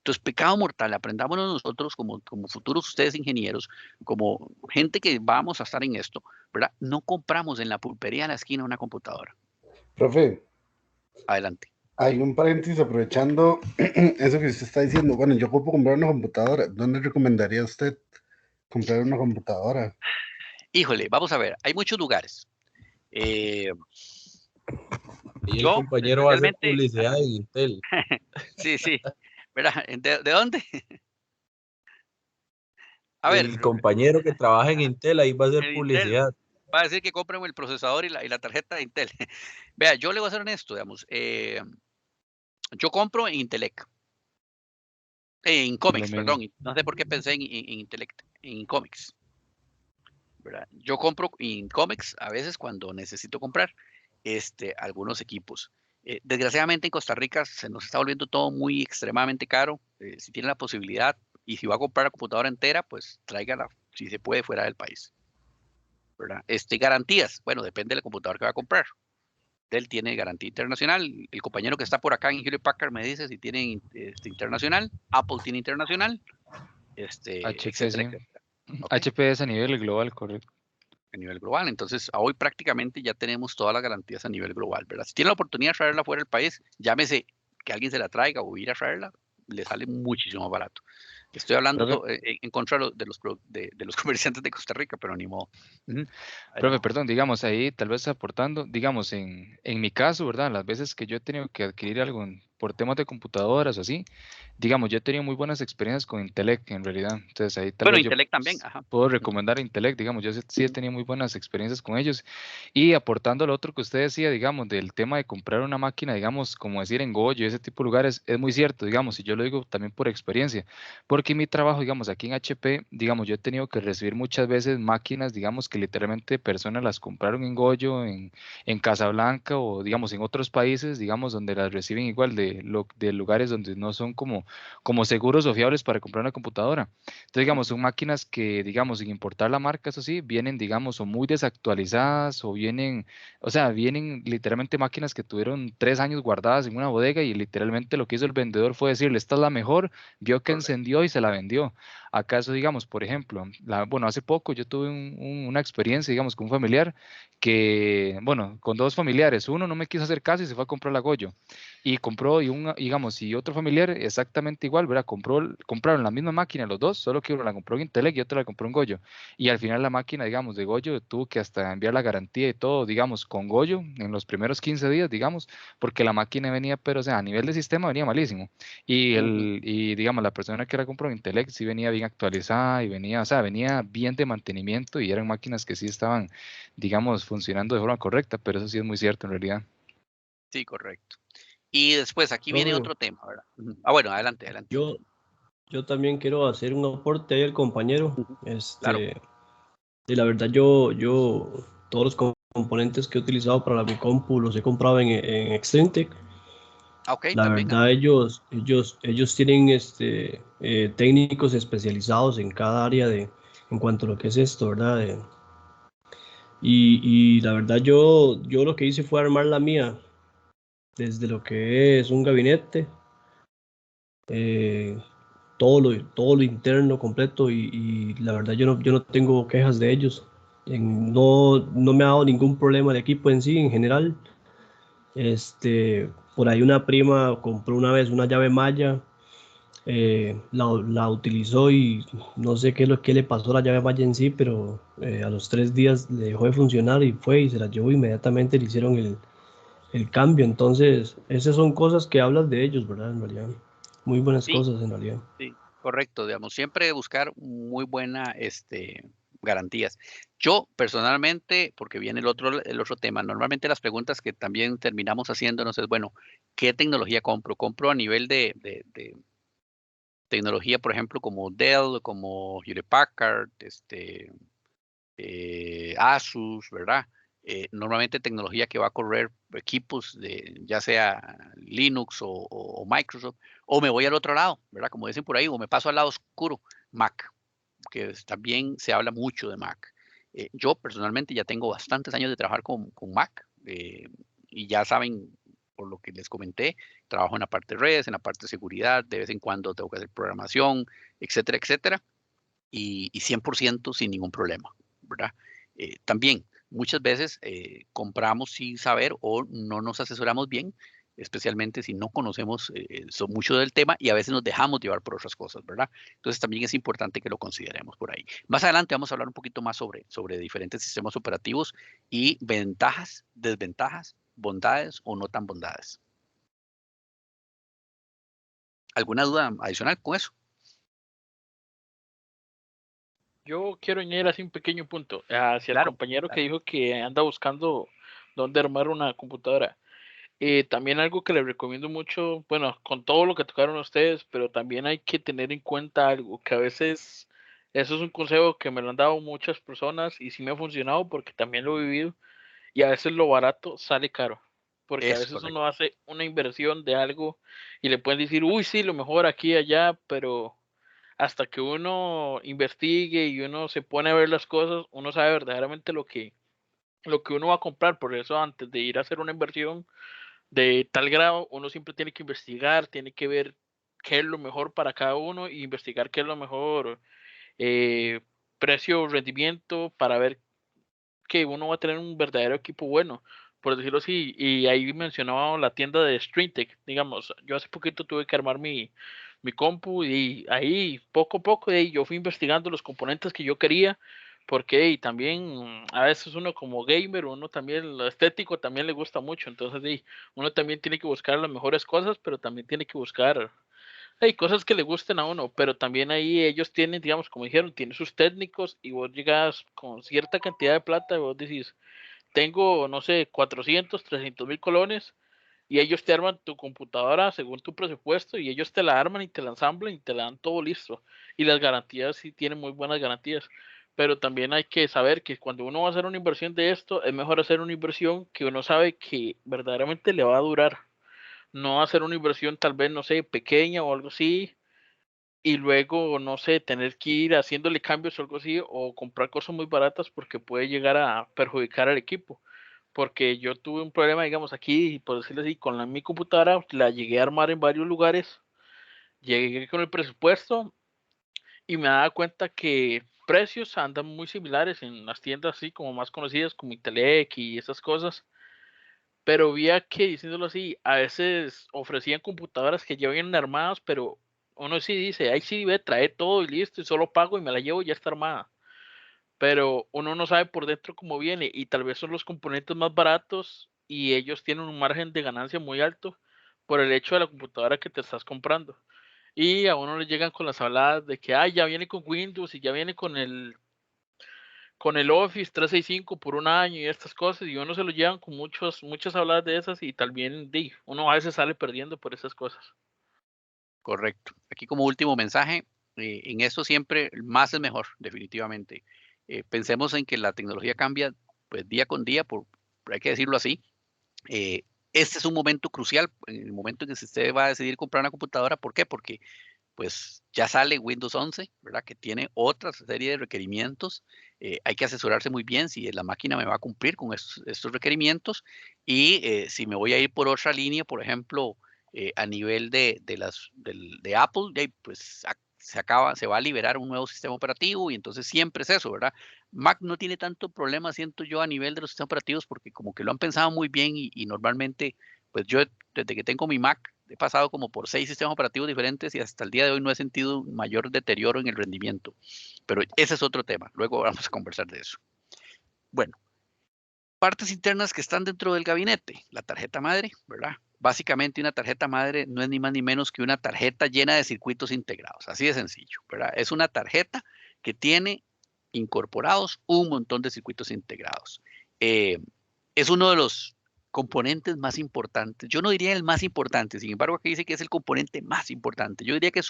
Entonces, pecado mortal, aprendámonos nosotros como futuros ustedes ingenieros, como gente que vamos a estar en esto, ¿verdad? No compramos en la pulpería de la esquina una computadora. Profe, Adelante. hay un paréntesis aprovechando eso que usted está diciendo. Bueno, yo ocupo comprar una computadora. ¿Dónde recomendaría usted comprar una computadora? Híjole, vamos a ver, hay muchos lugares. Y el Yo, compañero va a hacer especialmente, publicidad en Intel. sí, ¿verdad? ¿De dónde? A ver, El compañero que trabaja en Intel ahí va a hacer el Intel publicidad. va a decir que compren el procesador y la tarjeta de Intel. Vea, yo le voy a ser honesto, digamos. Yo compro en Intelec. En Comics, mismo. perdón. No sé por qué pensé en Intelec, en Comics. ¿Verdad? Yo compro en Comics a veces cuando necesito comprar algunos equipos. Desgraciadamente en Costa Rica se nos está volviendo todo muy extremadamente caro. Si tiene la posibilidad y si va a comprar la computadora entera, pues tráigala, si se puede, fuera del país. ¿Verdad? Garantías, bueno, depende del computador que va a comprar. Dell tiene garantía internacional. El compañero que está por acá en Hewlett Packard me dice si tiene internacional. Apple tiene internacional. HP, Etcétera, sí. etcétera. ¿Ok? HP es a nivel global, correcto. A nivel global. Entonces, hoy prácticamente ya tenemos todas las garantías a nivel global, ¿verdad? Si tiene la oportunidad de traerla fuera del país, llámese que alguien se la traiga o ir a traerla, le sale muchísimo más barato. Estoy hablando Profe, en contra de los comerciantes de Costa Rica, pero ni modo. Ujú. Ahí Profe, no. perdón, digamos ahí tal vez aportando, digamos en mi caso, ¿verdad? Las veces que yo he tenido que adquirir algo por temas de computadoras o así, digamos, yo he tenido muy buenas experiencias con Intelec en realidad. Entonces ahí tal Bueno, vez yo Intelec también, ajá. puedo recomendar Intelec, digamos, yo sí he tenido muy buenas experiencias con ellos. Y aportando lo otro que usted decía, digamos, del tema de comprar una máquina, digamos, como decir en Goyo, ese tipo de lugares, es muy cierto, digamos, y yo lo digo también por experiencia, porque mi trabajo, digamos, aquí en HP, digamos, yo he tenido que recibir muchas veces máquinas, digamos, que literalmente personas las compraron en Goyo, en Casablanca o, digamos, en otros países, digamos, donde las reciben igual de lugares donde no son como seguros o fiables para comprar una computadora. Entonces, digamos, son máquinas que, digamos, sin importar la marca, eso sí, vienen, digamos, o muy desactualizadas o vienen, o sea, vienen literalmente máquinas que tuvieron 3 años guardadas en una bodega y literalmente lo que hizo el vendedor fue decirle, esta es la mejor, vio que Correcto. encendió y se la vendió. ¿Acaso, digamos, por ejemplo, bueno, hace poco yo tuve una experiencia, digamos, con un familiar que, bueno, con dos familiares, uno no me quiso hacer caso y se fue a comprar la Goyo, y compró, digamos, y otro familiar exactamente igual, ¿verdad? Compraron la misma máquina los dos, solo que uno la compró en Intelec y otro la compró en Goyo, y al final la máquina, digamos, de Goyo tuvo que hasta enviar la garantía y todo, digamos, con Goyo en los primeros 15 días, digamos, porque la máquina venía, pero, o sea, a nivel de sistema venía malísimo. Y digamos, la persona que la compró en Intelec sí venía bien actualizada y venía, o sea, venía bien de mantenimiento y eran máquinas que sí estaban, digamos, funcionando de forma correcta, pero eso sí es muy cierto en realidad. Sí, correcto. Y después aquí viene Profe, otro tema, ¿verdad? Bueno, adelante, adelante. yo también quiero hacer un aporte ahí al compañero. Claro. Y la verdad, todos los componentes que he utilizado para mi compu los he comprado en Extrintec. Ok, La también. verdad, ellos tienen técnicos especializados en cada área en cuanto a lo que es esto, ¿verdad? Y la verdad, yo lo que hice fue armar la mía desde lo que es un gabinete, eh, todo lo interno completo y la verdad yo no tengo quejas de ellos. No me ha dado ningún problema el equipo en sí, en general. Por ahí una prima compró una vez una llave Maya, la utilizó y no sé qué es lo que le pasó a la llave Maya en sí, pero a los 3 días le dejó de funcionar y fue y se la llevó inmediatamente, le hicieron el cambio. Entonces, esas son cosas que hablas de ellos, ¿verdad? En realidad, muy buenas Sí, cosas en realidad. sí, correcto, digamos, siempre buscar muy buena, garantías. Yo personalmente, porque viene el otro tema, normalmente las preguntas que también terminamos haciéndonos es, bueno, ¿qué tecnología compro? ¿Compro a nivel de tecnología, por ejemplo, como Dell, como Hewlett Packard, Asus, ¿verdad? Normalmente tecnología que va a correr equipos de ya sea Linux o Microsoft, o me voy al otro lado, ¿verdad? Como dicen por ahí, o me paso al lado oscuro, Mac, que también se habla mucho de Mac. Yo personalmente ya tengo bastantes años de trabajar con Mac, y ya saben, por lo que les comenté, trabajo en la parte de redes, en la parte de seguridad, de vez en cuando tengo que hacer programación, etcétera, etcétera, y 100% sin ningún problema, ¿verdad? También, muchas veces compramos sin saber o no nos asesoramos bien, especialmente si no conocemos mucho del tema y a veces nos dejamos llevar por otras cosas, ¿verdad? Entonces también es importante que lo consideremos por ahí. Más adelante vamos a hablar un poquito más sobre diferentes sistemas operativos y ventajas, desventajas, bondades o no tan bondades. ¿Alguna duda adicional con eso? Yo quiero añadir así un pequeño punto hacia el Claro, compañero que claro. dijo que anda buscando dónde armar una computadora. También algo que les recomiendo mucho, bueno, con todo lo que tocaron ustedes, pero también hay que tener en cuenta algo, que a veces, eso es un consejo que me lo han dado muchas personas y sí me ha funcionado porque también lo he vivido, y a veces lo barato sale caro, porque a Es veces correcto. uno hace una inversión de algo y le pueden decir, uy, sí, lo mejor aquí y allá, pero hasta que uno investigue y uno se pone a ver las cosas, uno sabe verdaderamente lo que uno va a comprar. Por eso antes de ir a hacer una inversión de tal grado, uno siempre tiene que investigar, tiene que ver qué es lo mejor para cada uno y investigar qué es lo mejor eh, precio, rendimiento, para ver que uno va a tener un verdadero equipo bueno, por decirlo así. Y ahí mencionaba la tienda de StreamTech, digamos, yo hace poquito tuve que armar mi compu y ahí poco a poco yo fui investigando los componentes que yo quería, porque también a veces uno como gamer, uno también lo estético también le gusta mucho, entonces uno también tiene que buscar las mejores cosas, pero también tiene que buscar hay cosas que le gusten a uno, pero también ahí ellos tienen, digamos, como dijeron, tienen sus técnicos y vos llegas con cierta cantidad de plata y vos decís, tengo, no sé, 400, 300 mil colones y ellos te arman tu computadora según tu presupuesto y ellos te la arman y te la ensamblan y te la dan todo listo. Y las garantías sí tienen muy buenas garantías, pero también hay que saber que cuando uno va a hacer una inversión de esto, es mejor hacer una inversión que uno sabe que verdaderamente le va a durar. No hacer una inversión tal vez, no sé, pequeña o algo así, y luego, no sé, tener que ir haciéndole cambios o algo así, o comprar cosas muy baratas porque puede llegar a perjudicar al equipo. Porque yo tuve un problema, digamos, aquí, por decirlo así, con mi computadora, la llegué a armar en varios lugares, llegué con el presupuesto y me daba cuenta que precios andan muy similares en las tiendas así como más conocidas como Intelec y esas cosas, pero veía que, diciéndolo así, a veces ofrecían computadoras que ya vienen armadas, pero uno sí dice, ahí sí ve, trae todo y listo, y solo pago y me la llevo y ya está armada. Pero uno no sabe por dentro cómo viene y tal vez son los componentes más baratos y ellos tienen un margen de ganancia muy alto por el hecho de la computadora que te estás comprando. Y a uno le llegan con las habladas de que ya viene con Windows y ya viene con el Office 365 por un año y estas cosas, y uno se lo llevan con muchas habladas de esas y también uno a veces sale perdiendo por esas cosas. Correcto. Aquí como último mensaje, en esto siempre más es mejor, definitivamente. Pensemos en que la tecnología cambia pues día con día, hay que decirlo así. Este es un momento crucial, en el momento en que usted va a decidir comprar una computadora. ¿Por qué? Porque pues ya sale Windows 11, ¿verdad? Que tiene otra serie de requerimientos. Hay que asesorarse muy bien si la máquina me va a cumplir con estos requerimientos y si me voy a ir por otra línea, por ejemplo, a nivel de Apple, pues se va a liberar un nuevo sistema operativo y entonces siempre es eso, ¿verdad? Mac no tiene tanto problema, siento yo, a nivel de los sistemas operativos porque como que lo han pensado muy bien y normalmente, pues yo desde que tengo mi Mac, he pasado como por 6 sistemas operativos diferentes y hasta el día de hoy no he sentido un mayor deterioro en el rendimiento. Pero ese es otro tema. Luego vamos a conversar de eso. Bueno, partes internas que están dentro del gabinete. La tarjeta madre, ¿verdad? Básicamente una tarjeta madre no es ni más ni menos que una tarjeta llena de circuitos integrados. Así de sencillo, ¿verdad? Es una tarjeta que tiene incorporados un montón de circuitos integrados. Es uno de los componentes más importantes. Yo no diría el más importante, sin embargo, aquí dice que es el componente más importante. Yo diría que es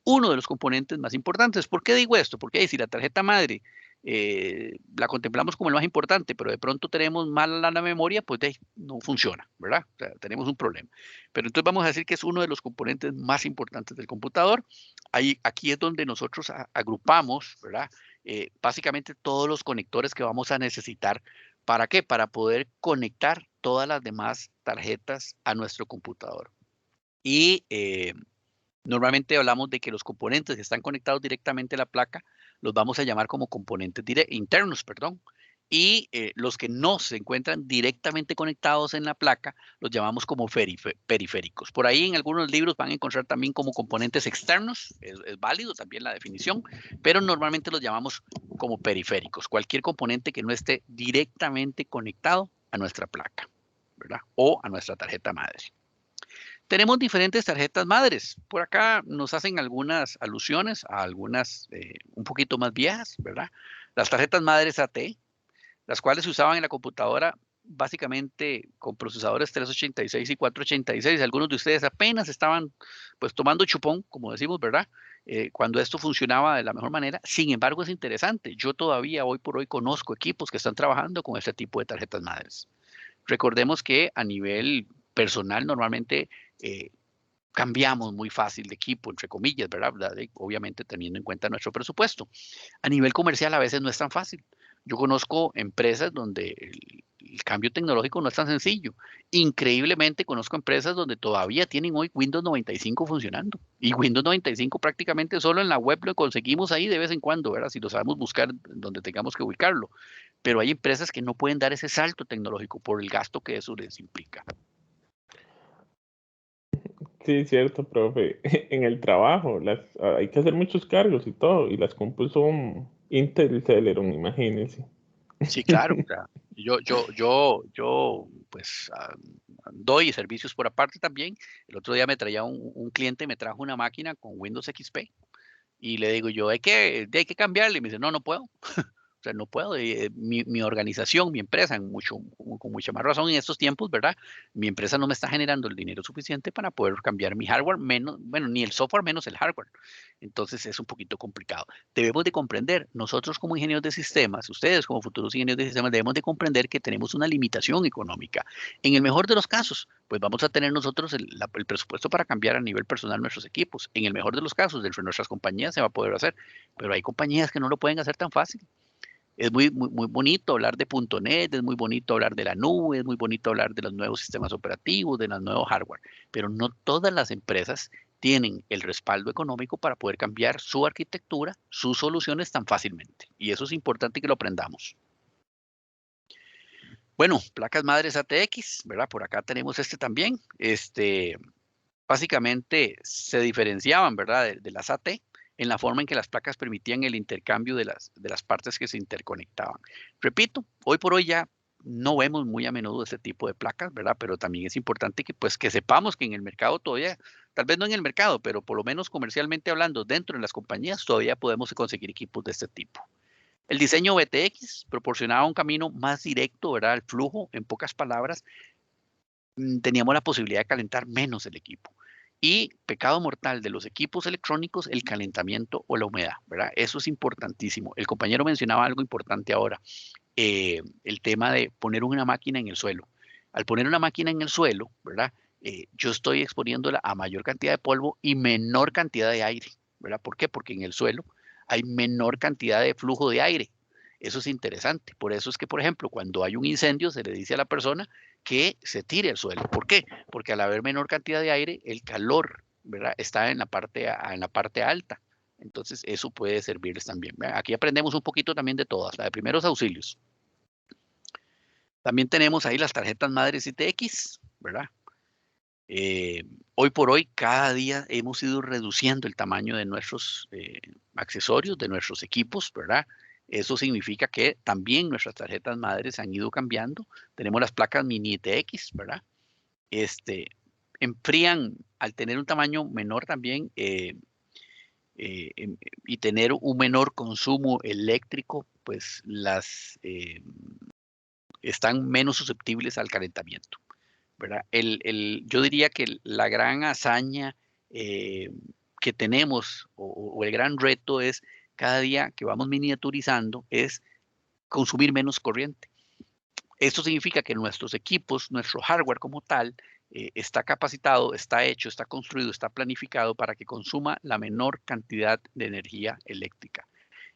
uno de los componentes más importantes. ¿Por qué digo esto? Porque si la tarjeta madre la contemplamos como el más importante, pero de pronto tenemos mal la memoria, pues no funciona, ¿verdad? O sea, tenemos un problema. Pero entonces vamos a decir que es uno de los componentes más importantes del computador. Aquí es donde nosotros agrupamos, ¿verdad? Básicamente todos los conectores que vamos a necesitar. ¿Para qué? Para poder conectar todas las demás tarjetas a nuestro computador. Y normalmente hablamos de que los componentes que están conectados directamente a la placa los vamos a llamar como componentes internos, perdón. Y los que no se encuentran directamente conectados en la placa los llamamos como periféricos. Por ahí en algunos libros van a encontrar también como componentes externos, es válido también la definición, pero normalmente los llamamos como periféricos. Cualquier componente que no esté directamente conectado a nuestra placa, ¿verdad? O a nuestra tarjeta madre. Tenemos diferentes tarjetas madres. Por acá nos hacen algunas alusiones a algunas un poquito más viejas, ¿verdad? Las tarjetas madres AT, las cuales se usaban en la computadora básicamente con procesadores 386 y 486. Algunos de ustedes apenas estaban pues tomando chupón, como decimos, ¿verdad? Cuando esto funcionaba de la mejor manera. Sin embargo, es interesante. Yo todavía hoy por hoy conozco equipos que están trabajando con este tipo de tarjetas madres. Recordemos que a nivel personal normalmente cambiamos muy fácil de equipo, entre comillas, ¿verdad? Obviamente teniendo en cuenta nuestro presupuesto. A nivel comercial a veces no es tan fácil. Yo conozco empresas donde el cambio tecnológico no es tan sencillo. Increíblemente conozco empresas donde todavía tienen hoy Windows 95 funcionando. Y Windows 95 prácticamente solo en la web lo conseguimos ahí de vez en cuando, ¿verdad? Si lo sabemos buscar donde tengamos que ubicarlo. Pero hay empresas que no pueden dar ese salto tecnológico por el gasto que eso les implica. Sí, cierto, profe. En el trabajo hay que hacer muchos cargos y todo, y las compus son Intel Celeron, imagínense. Sí, claro. O sea, yo pues doy servicios por aparte también. El otro día me traía un cliente, me trajo una máquina con Windows XP y le digo yo, hay que cambiarle. Y me dice, no puedo. O sea, no puedo. Mi organización, mi empresa, con mucha más razón en estos tiempos, ¿verdad? Mi empresa no me está generando el dinero suficiente para poder cambiar mi hardware, ni el software menos el hardware. Entonces es un poquito complicado. Debemos de comprender, nosotros como ingenieros de sistemas, ustedes como futuros ingenieros de sistemas, debemos de comprender que tenemos una limitación económica. En el mejor de los casos, pues vamos a tener nosotros el presupuesto para cambiar a nivel personal nuestros equipos. En el mejor de los casos, dentro de nuestras compañías se va a poder hacer, pero hay compañías que no lo pueden hacer tan fácil. Es muy bonito hablar de .NET, es muy bonito hablar de la nube, es muy bonito hablar de los nuevos sistemas operativos, de los nuevos hardware, pero no todas las empresas tienen el respaldo económico para poder cambiar su arquitectura, sus soluciones tan fácilmente. Y eso es importante que lo aprendamos. Bueno, placas madres ATX, ¿verdad? Por acá tenemos este también. Básicamente se diferenciaban, ¿verdad? De las AT en la forma en que las placas permitían el intercambio de las partes que se interconectaban. Repito, hoy por hoy ya no vemos muy a menudo este tipo de placas, ¿verdad? Pero también es importante que, pues, que sepamos que en el mercado todavía, tal vez no en el mercado, pero por lo menos comercialmente hablando, dentro de las compañías todavía podemos conseguir equipos de este tipo. El diseño BTX proporcionaba un camino más directo, ¿verdad? Al flujo, en pocas palabras, teníamos la posibilidad de calentar menos el equipo. Y pecado mortal de los equipos electrónicos, el calentamiento o la humedad, ¿verdad? Eso es importantísimo. El compañero mencionaba algo importante ahora, el tema de poner una máquina en el suelo. Al poner una máquina en el suelo, ¿verdad? Yo estoy exponiéndola a mayor cantidad de polvo y menor cantidad de aire, ¿verdad? ¿Por qué? Porque en el suelo hay menor cantidad de flujo de aire. Eso es interesante. Por eso es que, por ejemplo, cuando hay un incendio, se le dice a la persona que se tire al suelo. ¿Por qué? Porque al haber menor cantidad de aire, el calor, ¿verdad? Está en la parte alta. Entonces, eso puede servirles también. ¿Verdad? Aquí aprendemos un poquito también de todas, la de primeros auxilios. También tenemos ahí las tarjetas madres ITX, ¿verdad? Hoy por hoy, cada día hemos ido reduciendo el tamaño de nuestros accesorios, de nuestros equipos, ¿verdad? Eso significa que también nuestras tarjetas madres han ido cambiando. Tenemos las placas mini ITX, ¿verdad? Enfrían al tener un tamaño menor también y tener un menor consumo eléctrico, pues están menos susceptibles al calentamiento, ¿verdad? Yo diría que la gran hazaña que tenemos o el gran reto es cada día que vamos miniaturizando es consumir menos corriente. Esto significa que nuestros equipos, nuestro hardware como tal, está capacitado, está hecho, está construido, está planificado para que consuma la menor cantidad de energía eléctrica.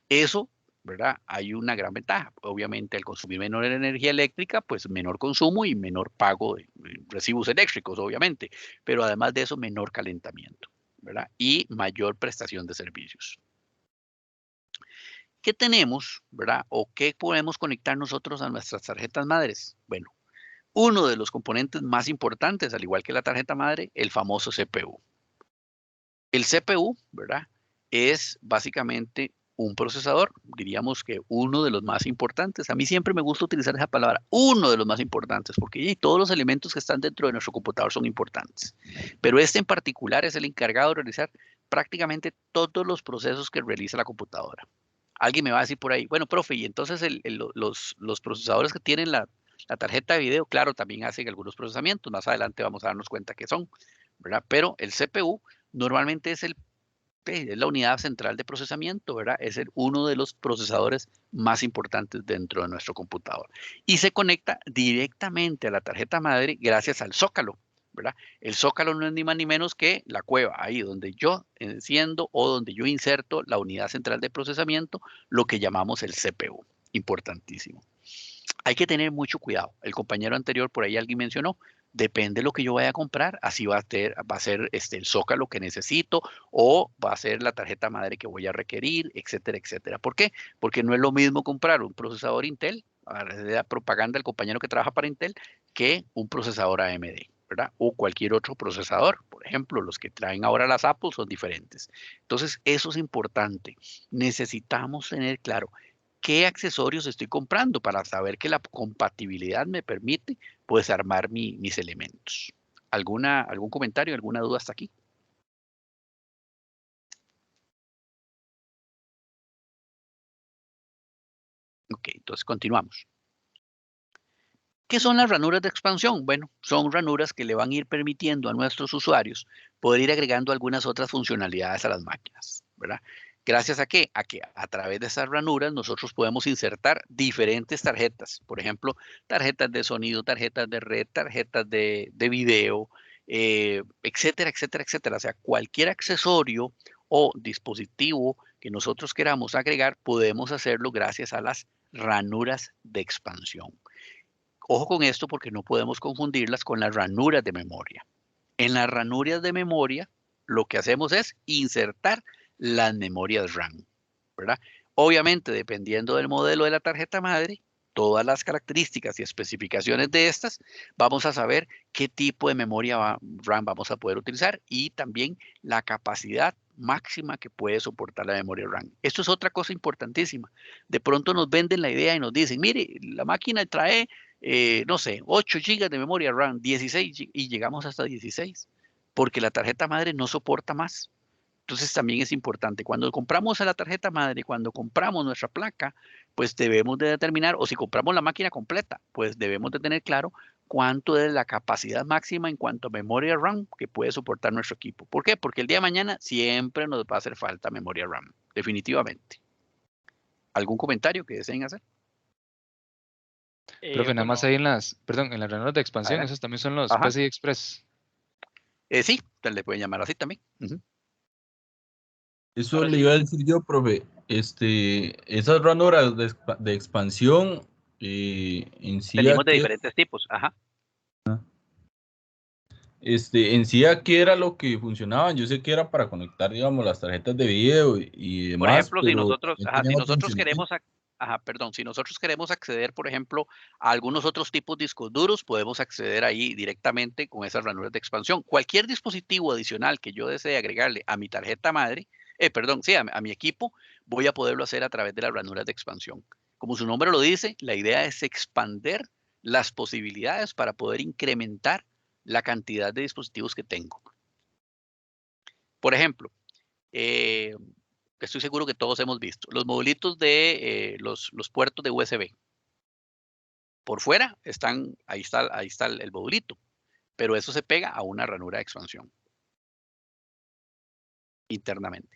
Eso, ¿verdad? Hay una gran ventaja. Obviamente, al consumir menor energía eléctrica, pues menor consumo y menor pago de recibos eléctricos, obviamente. Pero además de eso, menor calentamiento, ¿verdad? Y mayor prestación de servicios. ¿Qué tenemos, verdad? ¿O qué podemos conectar nosotros a nuestras tarjetas madres? Bueno, uno de los componentes más importantes, al igual que la tarjeta madre, el famoso CPU. El CPU, ¿verdad? Es básicamente un procesador, diríamos que uno de los más importantes. A mí siempre me gusta utilizar esa palabra, uno de los más importantes, porque todos los elementos que están dentro de nuestro computador son importantes. Pero este en particular es el encargado de realizar prácticamente todos los procesos que realiza la computadora. Alguien me va a decir por ahí, bueno, profe, y entonces los procesadores que tienen la tarjeta de video, claro, también hacen algunos procesamientos. Más adelante vamos a darnos cuenta que son, ¿verdad? Pero el CPU normalmente es la unidad central de procesamiento, ¿verdad? Es uno de los procesadores más importantes dentro de nuestro computador. Y se conecta directamente a la tarjeta madre gracias al zócalo, ¿verdad? El zócalo no es ni más ni menos que la cueva, ahí donde yo enciendo o donde yo inserto la unidad central de procesamiento, lo que llamamos el CPU. Importantísimo. Hay que tener mucho cuidado. El compañero anterior, por ahí alguien mencionó, depende de lo que yo vaya a comprar, así va a ser el zócalo que necesito o va a ser la tarjeta madre que voy a requerir, etcétera, etcétera. ¿Por qué? Porque no es lo mismo comprar un procesador Intel, la propaganda del compañero que trabaja para Intel, que un procesador AMD, ¿verdad? O cualquier otro procesador. Por ejemplo, los que traen ahora las Apple son diferentes. Entonces, eso es importante. Necesitamos tener claro qué accesorios estoy comprando para saber que la compatibilidad me permite pues armar mis elementos. ¿Algún comentario, alguna duda hasta aquí? Ok, entonces continuamos. ¿Qué son las ranuras de expansión? Bueno, son ranuras que le van a ir permitiendo a nuestros usuarios poder ir agregando algunas otras funcionalidades a las máquinas, ¿verdad? ¿Gracias a qué? A que a través de esas ranuras nosotros podemos insertar diferentes tarjetas. Por ejemplo, tarjetas de sonido, tarjetas de red, tarjetas de video, etcétera, etcétera, etcétera. O sea, cualquier accesorio o dispositivo que nosotros queramos agregar, podemos hacerlo gracias a las ranuras de expansión. Ojo con esto porque no podemos confundirlas con las ranuras de memoria. En las ranuras de memoria, lo que hacemos es insertar las memorias RAM, ¿verdad? Obviamente, dependiendo del modelo de la tarjeta madre, todas las características y especificaciones de estas, vamos a saber qué tipo de memoria RAM vamos a poder utilizar y también la capacidad máxima que puede soportar la memoria RAM. Esto es otra cosa importantísima. De pronto nos venden la idea y nos dicen, mire, la máquina trae, no sé, 8 GB de memoria RAM, 16 y llegamos hasta 16, porque la tarjeta madre no soporta más. Entonces también es importante, cuando compramos a la tarjeta madre, cuando compramos nuestra placa, pues debemos de determinar, o si compramos la máquina completa, pues debemos de tener claro cuánto es la capacidad máxima en cuanto a memoria RAM que puede soportar nuestro equipo. ¿Por qué? Porque el día de mañana siempre nos va a hacer falta memoria RAM, definitivamente. ¿Algún comentario que deseen hacer? Profe, nada más Bueno, ahí en las ranuras de expansión, Adelante. esos también son los Ajá. PCI Express. Sí, le pueden llamar así también. Ujú. Eso ahora le sí, iba a decir yo, profe. Esas ranuras de expansión en sí Tenemos a de qué, diferentes tipos. Ajá. en sí a qué era lo que funcionaban. Yo sé que era para conectar, digamos, las tarjetas de video y Por demás, ejemplo, si pero nosotros, también ajá, tenían si otro nosotros funcionamiento. queremos, si nosotros queremos acceder, por ejemplo, a algunos otros tipos de discos duros, podemos acceder ahí directamente con esas ranuras de expansión. Cualquier dispositivo adicional que yo desee agregarle a mi tarjeta madre, perdón, sí, a mi equipo, voy a poderlo hacer a través de las ranuras de expansión. Como su nombre lo dice, la idea es expander las posibilidades para poder incrementar la cantidad de dispositivos que tengo. Por ejemplo, estoy seguro que todos hemos visto, los modulitos de los puertos de USB. Por fuera están, ahí está el modulito, pero eso se pega a una ranura de expansión internamente.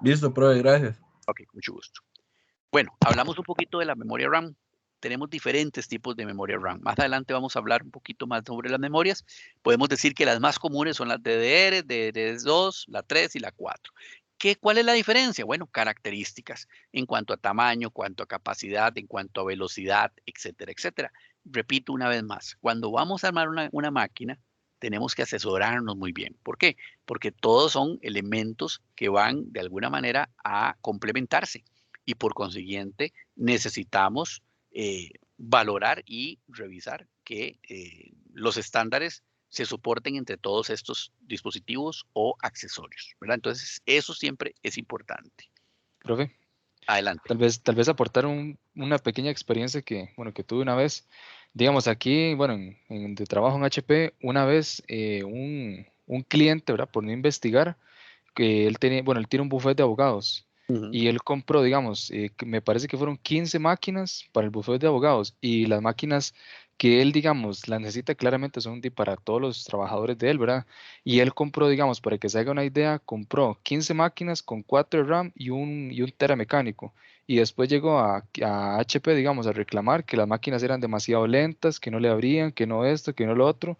Listo, profe, gracias. Ok, mucho gusto. Bueno, hablamos un poquito de la memoria RAM. Tenemos diferentes tipos de memoria RAM. Más adelante vamos a hablar un poquito más sobre las memorias. Podemos decir que las más comunes son las DDR, DDR2, la 3 y la 4. ¿Cuál es la diferencia? Bueno, características en cuanto a tamaño, en cuanto a capacidad, en cuanto a velocidad, etcétera, etcétera. Repito una vez más, cuando vamos a armar una máquina, tenemos que asesorarnos muy bien. ¿Por qué? Porque todos son elementos que van de alguna manera a complementarse y por consiguiente necesitamos valorar y revisar que los estándares se soporten entre todos estos dispositivos o accesorios, ¿verdad? Entonces, eso siempre es importante. Profe, Adelante. tal vez aportar una pequeña experiencia que tuve una vez. Digamos, aquí, bueno, de trabajo en HP, una vez un cliente, ¿verdad? Por no investigar, que él tenía, bueno, él tiene un buffet de abogados Ujú. y él compró, digamos, me parece que fueron 15 máquinas para el buffet de abogados y las máquinas que él, digamos, las necesita claramente son para todos los trabajadores de él, ¿verdad? Y él compró, digamos, para que se haga una idea, compró 15 máquinas con 4 de RAM y un tera mecánico. Y después llegó a HP, digamos, a reclamar que las máquinas eran demasiado lentas, que no le abrían, que no esto, que no lo otro.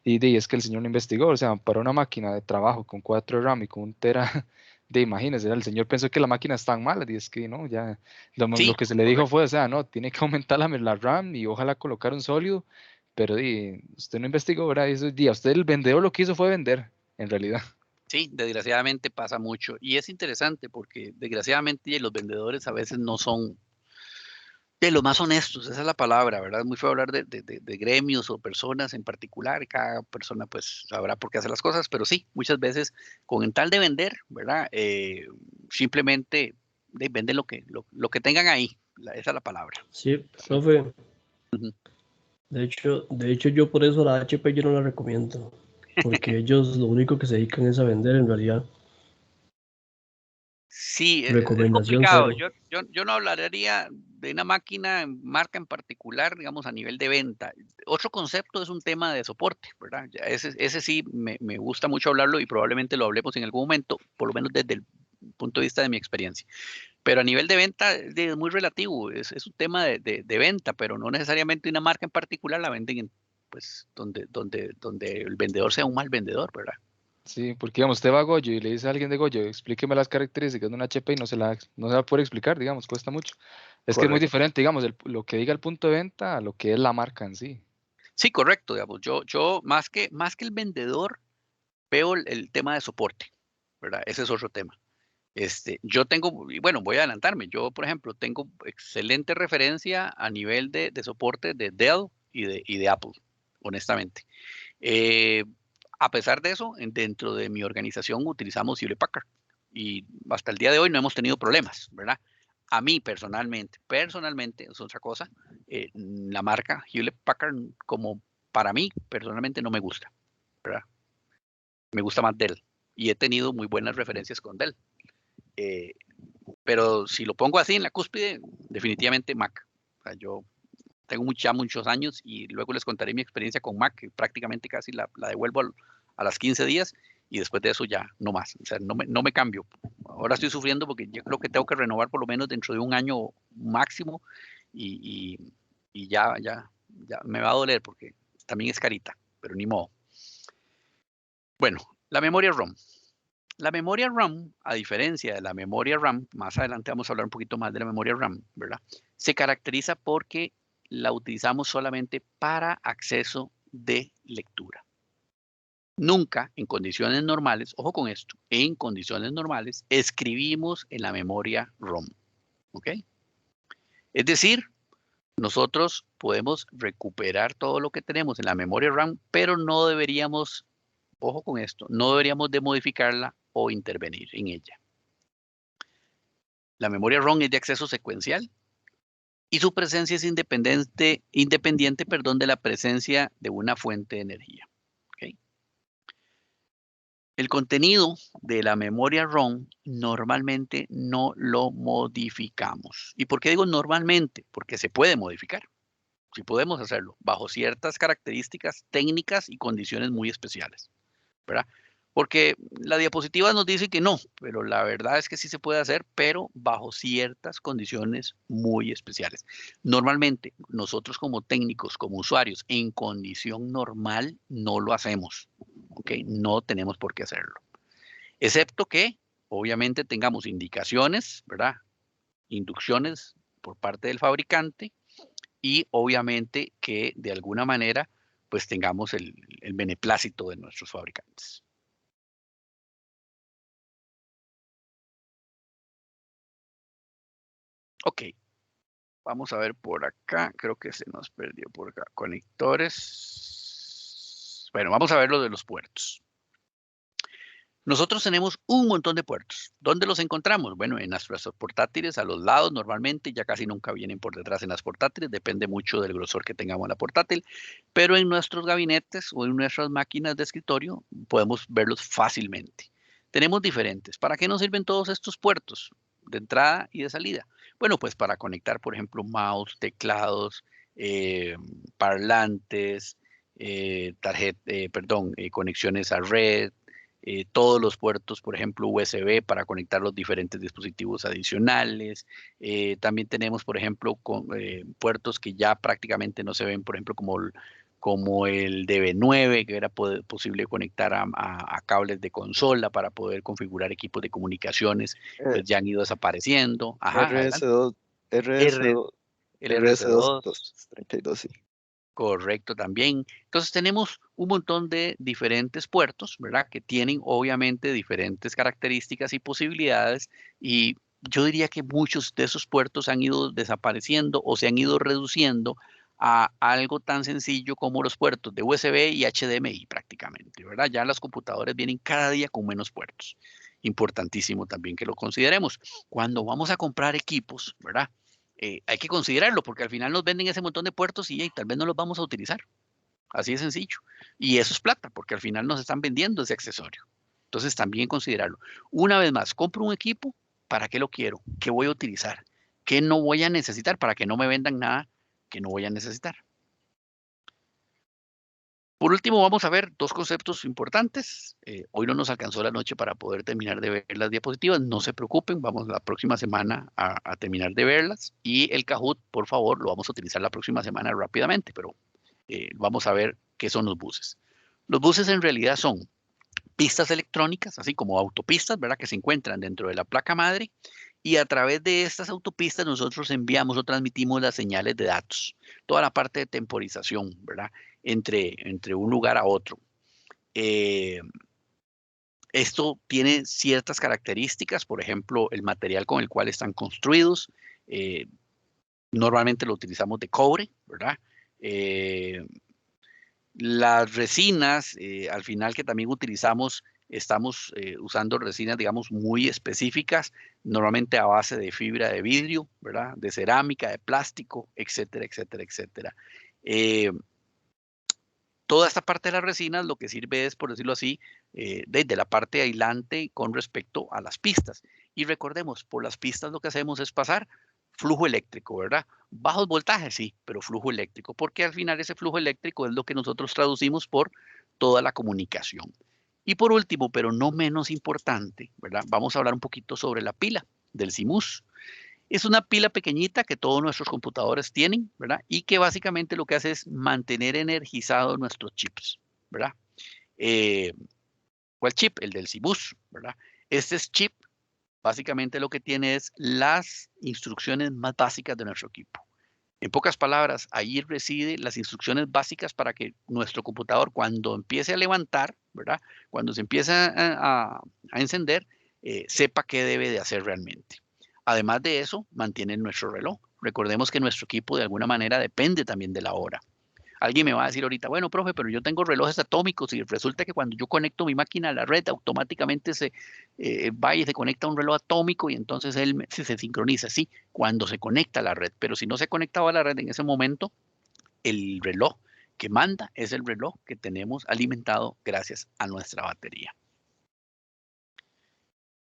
Es que el señor no investigó, o sea, para una máquina de trabajo con 4 de RAM y con un tera, imagínese, el señor pensó que la máquina estaba mala, y es que no, ya, lo Sí, que se le dijo correcto. fue, o sea, no, tiene que aumentar la RAM y ojalá colocar un sólido, pero usted no investigó, ¿verdad? Y eso, usted el vendedor lo que hizo fue vender, en realidad. Sí, desgraciadamente pasa mucho. Y es interesante porque desgraciadamente los vendedores a veces no son de los más honestos, esa es la palabra, ¿verdad? Es muy feo hablar de gremios o personas en particular, cada persona pues sabrá por qué hace las cosas, pero sí, muchas veces con el tal de vender, ¿verdad? Simplemente venden lo que tengan ahí, esa es la palabra. Sí, Sí. profe. Ujú. De hecho yo por eso la HP yo no la recomiendo, porque ellos lo único que se dedican es a vender en realidad. Sí, es Recomendación complicado. cero. Yo no hablaría de una máquina, marca en particular, digamos, a nivel de venta. Otro concepto es un tema de soporte, ¿verdad? Ya ese sí me gusta mucho hablarlo y probablemente lo hablemos en algún momento, por lo menos desde el punto de vista de mi experiencia. Pero a nivel de venta es muy relativo, es un tema de venta, pero no necesariamente una marca en particular la venden en, pues, donde el vendedor sea un mal vendedor, ¿verdad? Sí, porque digamos, usted va a Goyo y le dice a alguien de Goyo, explíqueme las características de una HP y no se va a poder explicar, digamos, cuesta mucho. Es que es muy Correcto. diferente, digamos, lo que diga el punto de venta a lo que es la marca en sí. Sí, correcto, digamos. Yo más que el vendedor, veo el tema de soporte, ¿verdad? Ese es otro tema. Yo tengo, y bueno, voy a adelantarme. Yo, por ejemplo, tengo excelente referencia a nivel de soporte de Dell y de Apple, honestamente. A pesar de eso, dentro de mi organización utilizamos Hewlett Packard y hasta el día de hoy no hemos tenido problemas, ¿verdad? A mí personalmente, es otra cosa, la marca Hewlett Packard como para mí personalmente no me gusta, ¿verdad? Me gusta más Dell y he tenido muy buenas referencias con Dell. Pero si lo pongo así en la cúspide, definitivamente Mac. O sea, yo tengo ya muchos años y luego les contaré mi experiencia con Mac, que prácticamente casi la devuelvo a las 15 días y después de eso ya no más. O sea, no me cambio. Ahora estoy sufriendo porque yo creo que tengo que renovar por lo menos dentro de un año máximo y ya me va a doler porque también es carita, pero ni modo. Bueno, la memoria ROM. La memoria RAM, a diferencia de la memoria RAM, más adelante vamos a hablar un poquito más de la memoria RAM, ¿verdad? Se caracteriza porque la utilizamos solamente para acceso de lectura. Nunca en condiciones normales, ojo con esto, en condiciones normales escribimos en la memoria ROM, ¿ok? Es decir, nosotros podemos recuperar todo lo que tenemos en la memoria RAM, pero no deberíamos, ojo con esto, no deberíamos de modificarla o intervenir en ella. La memoria ROM es de acceso secuencial y su presencia es independiente de la presencia de una fuente de energía. ¿Okay? El contenido de la memoria ROM normalmente no lo modificamos. ¿Y por qué digo normalmente? Porque se puede modificar. Sí podemos hacerlo bajo ciertas características técnicas y condiciones muy especiales, ¿verdad? Porque la diapositiva nos dice que no, pero la verdad es que sí se puede hacer, pero bajo ciertas condiciones muy especiales. Normalmente, nosotros como técnicos, como usuarios, en condición normal, no lo hacemos, ¿ok? No tenemos por qué hacerlo. Excepto que, obviamente, tengamos indicaciones, ¿verdad? Inducciones por parte del fabricante y, obviamente, que de alguna manera, pues tengamos el beneplácito de nuestros fabricantes. Ok, vamos a ver por acá, creo que se nos perdió por acá, conectores. Bueno, vamos a ver lo de los puertos. Nosotros tenemos un montón de puertos. ¿Dónde los encontramos? Bueno, en nuestros portátiles, a los lados normalmente, ya casi nunca vienen por detrás en las portátiles, depende mucho del grosor que tengamos en la portátil, pero en nuestros gabinetes o en nuestras máquinas de escritorio podemos verlos fácilmente. Tenemos diferentes. ¿Para qué nos sirven todos estos puertos de entrada y de salida? Bueno, pues para conectar, por ejemplo, mouse, teclados, parlantes, conexiones a red, todos los puertos, por ejemplo, USB para conectar los diferentes dispositivos adicionales. También tenemos, por ejemplo, puertos que ya prácticamente no se ven, por ejemplo, como el DB9, que era posible conectar a cables de consola para poder configurar equipos de comunicaciones, pues ya han ido desapareciendo. Ajá, RS2, RS2, el RS2, RS2. 32, sí. Correcto, también. Entonces tenemos un montón de diferentes puertos, ¿verdad? Que tienen obviamente diferentes características y posibilidades y yo diría que muchos de esos puertos han ido desapareciendo o se han ido reduciendo a algo tan sencillo como los puertos de USB y HDMI prácticamente, ¿verdad? Ya las computadoras vienen cada día con menos puertos. Importantísimo también que lo consideremos. Cuando vamos a comprar equipos, ¿verdad? Hay que considerarlo porque al final nos venden ese montón de puertos y tal vez no los vamos a utilizar. Así de sencillo. Y eso es plata porque al final nos están vendiendo ese accesorio. Entonces también considerarlo. Una vez más, compro un equipo, ¿para qué lo quiero? ¿Qué voy a utilizar? ¿Qué no voy a necesitar para que no me vendan nada que no voy a necesitar? Por último, vamos a ver dos conceptos importantes. Hoy no nos alcanzó la noche para poder terminar de ver las diapositivas. No se preocupen, vamos la próxima semana a terminar de verlas. Y el Kahoot, por favor, lo vamos a utilizar la próxima semana rápidamente, pero vamos a ver qué son los buses. Los buses en realidad son pistas electrónicas, así como autopistas, ¿verdad? Que se encuentran dentro de la placa madre. Y a través de estas autopistas nosotros enviamos o transmitimos las señales de datos. Toda la parte de temporización, ¿verdad? entre un lugar a otro. Esto tiene ciertas características, por ejemplo, el material con el cual están construidos. Normalmente lo utilizamos de cobre, ¿verdad? Las resinas, al final que también utilizamos, estamos usando resinas, digamos, muy específicas, normalmente a base de fibra de vidrio, ¿verdad? De cerámica, de plástico, etcétera, etcétera, etcétera. Toda esta parte de las resinas lo que sirve es, por decirlo así, desde la parte aislante con respecto a las pistas. Y recordemos, por las pistas lo que hacemos es pasar flujo eléctrico, ¿verdad? Bajos voltajes, sí, pero flujo eléctrico, porque al final ese flujo eléctrico es lo que nosotros traducimos por toda la comunicación. Y por último, pero no menos importante, ¿verdad? Vamos a hablar un poquito sobre la pila del CMOS. Es una pila pequeñita que todos nuestros computadores tienen, ¿verdad? Y que básicamente lo que hace es mantener energizados nuestros chips, ¿verdad? ¿Cuál chip? El del CMOS, ¿verdad? Este chip básicamente lo que tiene es las instrucciones más básicas de nuestro equipo. En pocas palabras, ahí reside las instrucciones básicas para que nuestro computador, cuando empiece a levantar, ¿verdad? Cuando se empieza a encender, sepa qué debe de hacer realmente. Además de eso, mantiene nuestro reloj. Recordemos que nuestro equipo de alguna manera depende también de la hora. Alguien me va a decir ahorita, bueno, profe, pero yo tengo relojes atómicos y resulta que cuando yo conecto mi máquina a la red, automáticamente se va y se conecta a un reloj atómico y entonces él se sincroniza, sí, cuando se conecta a la red. Pero si no se conectaba a la red en ese momento, el reloj que manda es el reloj que tenemos alimentado gracias a nuestra batería.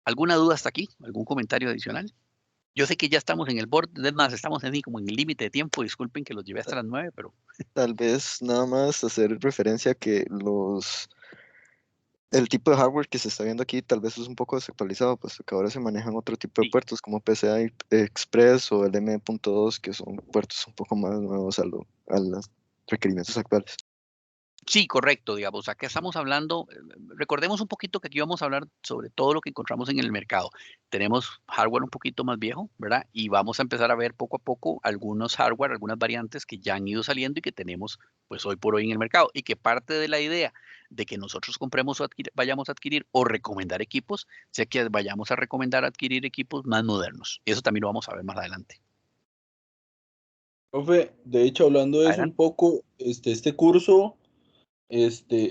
¿Alguna duda hasta aquí? ¿Algún comentario adicional? Yo sé que ya estamos en el borde, es más, estamos así como en el límite de tiempo. Disculpen que los llevé hasta las 9, pero... Tal vez nada más hacer referencia a que el tipo de hardware que se está viendo aquí tal vez es un poco desactualizado, puesto que ahora se manejan otro tipo de Sí. puertos como PCI Express o el M.2, que son puertos un poco más nuevos a los requerimientos actuales. Sí, correcto, digamos, acá estamos hablando, recordemos un poquito que aquí vamos a hablar sobre todo lo que encontramos en el mercado. Tenemos hardware un poquito más viejo, ¿verdad? Y vamos a empezar a ver poco a poco algunos hardware, algunas variantes que ya han ido saliendo y que tenemos pues hoy por hoy en el mercado. Y que parte de la idea de que nosotros compremos o vayamos a adquirir o recomendar equipos, sea que vayamos a recomendar adquirir equipos más modernos. Y eso también lo vamos a ver más adelante. Profe, de hecho, hablando de eso un Adelante. poco, este curso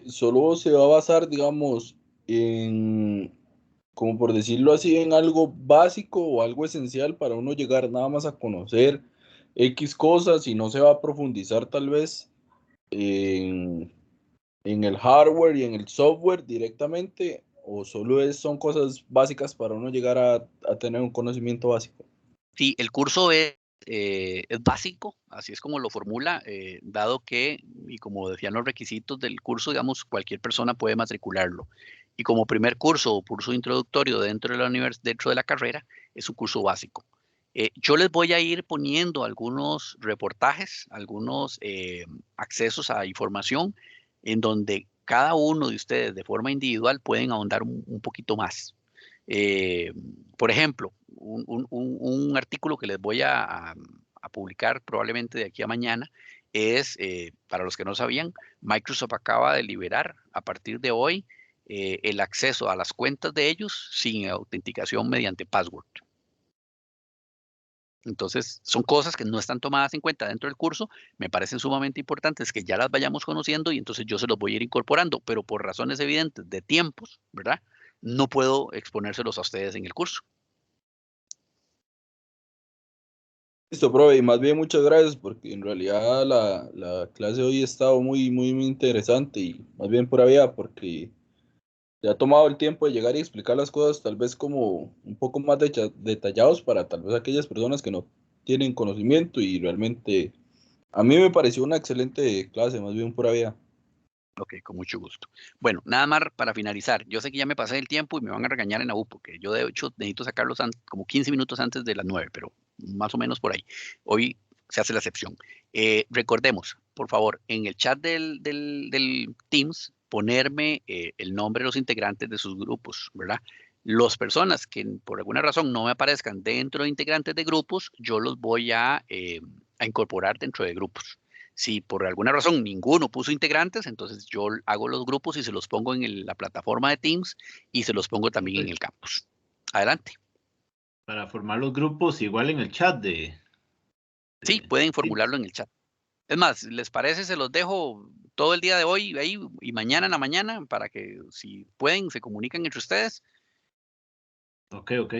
solo se va a basar, digamos, en, como por decirlo así, en algo básico o algo esencial para uno llegar nada más a conocer X cosas y no se va a profundizar tal vez en el hardware y en el software directamente, o solo son cosas básicas para uno llegar a tener un conocimiento básico. Sí, el curso es básico, así es como lo formula, dado que, y como decían los requisitos del curso, digamos, cualquier persona puede matricularlo. Y como primer curso o curso introductorio dentro de dentro de la carrera, es un curso básico. Yo les voy a ir poniendo algunos reportajes, algunos accesos a información en donde cada uno de ustedes de forma individual pueden ahondar un poquito más. Por ejemplo, un artículo que les voy a publicar probablemente de aquí a mañana es, para los que no sabían, Microsoft acaba de liberar a partir de hoy el acceso a las cuentas de ellos sin autenticación mediante password. Entonces, son cosas que no están tomadas en cuenta dentro del curso, me parecen sumamente importantes que ya las vayamos conociendo y entonces yo se los voy a ir incorporando, pero por razones evidentes de tiempos, ¿verdad? No puedo exponérselos a ustedes en el curso. Listo, profe, y más bien muchas gracias porque en realidad la clase hoy ha estado muy, muy, muy interesante y más bien pura vida porque se ha tomado el tiempo de llegar y explicar las cosas tal vez como un poco más detallados para tal vez aquellas personas que no tienen conocimiento y realmente a mí me pareció una excelente clase, más bien pura vida. Ok, con mucho gusto. Bueno, nada más para finalizar. Yo sé que ya me pasé el tiempo y me van a regañar en la U, porque yo de hecho necesito sacarlos como 15 minutos antes de las 9, pero más o menos por ahí. Hoy se hace la excepción. Recordemos, por favor, en el chat del Teams, ponerme el nombre de los integrantes de sus grupos, ¿verdad? Las personas que por alguna razón no me aparezcan dentro de integrantes de grupos, yo los voy a incorporar dentro de grupos. Si por alguna razón ninguno puso integrantes, entonces yo hago los grupos y se los pongo en la plataforma de Teams y se los pongo también en el campus. Adelante. Para formar los grupos igual en el chat de... Sí, pueden formularlo en el chat. Es más, ¿les parece? Se los dejo todo el día de hoy ahí y mañana en la mañana para que si pueden se comuniquen entre ustedes. Ok, ok.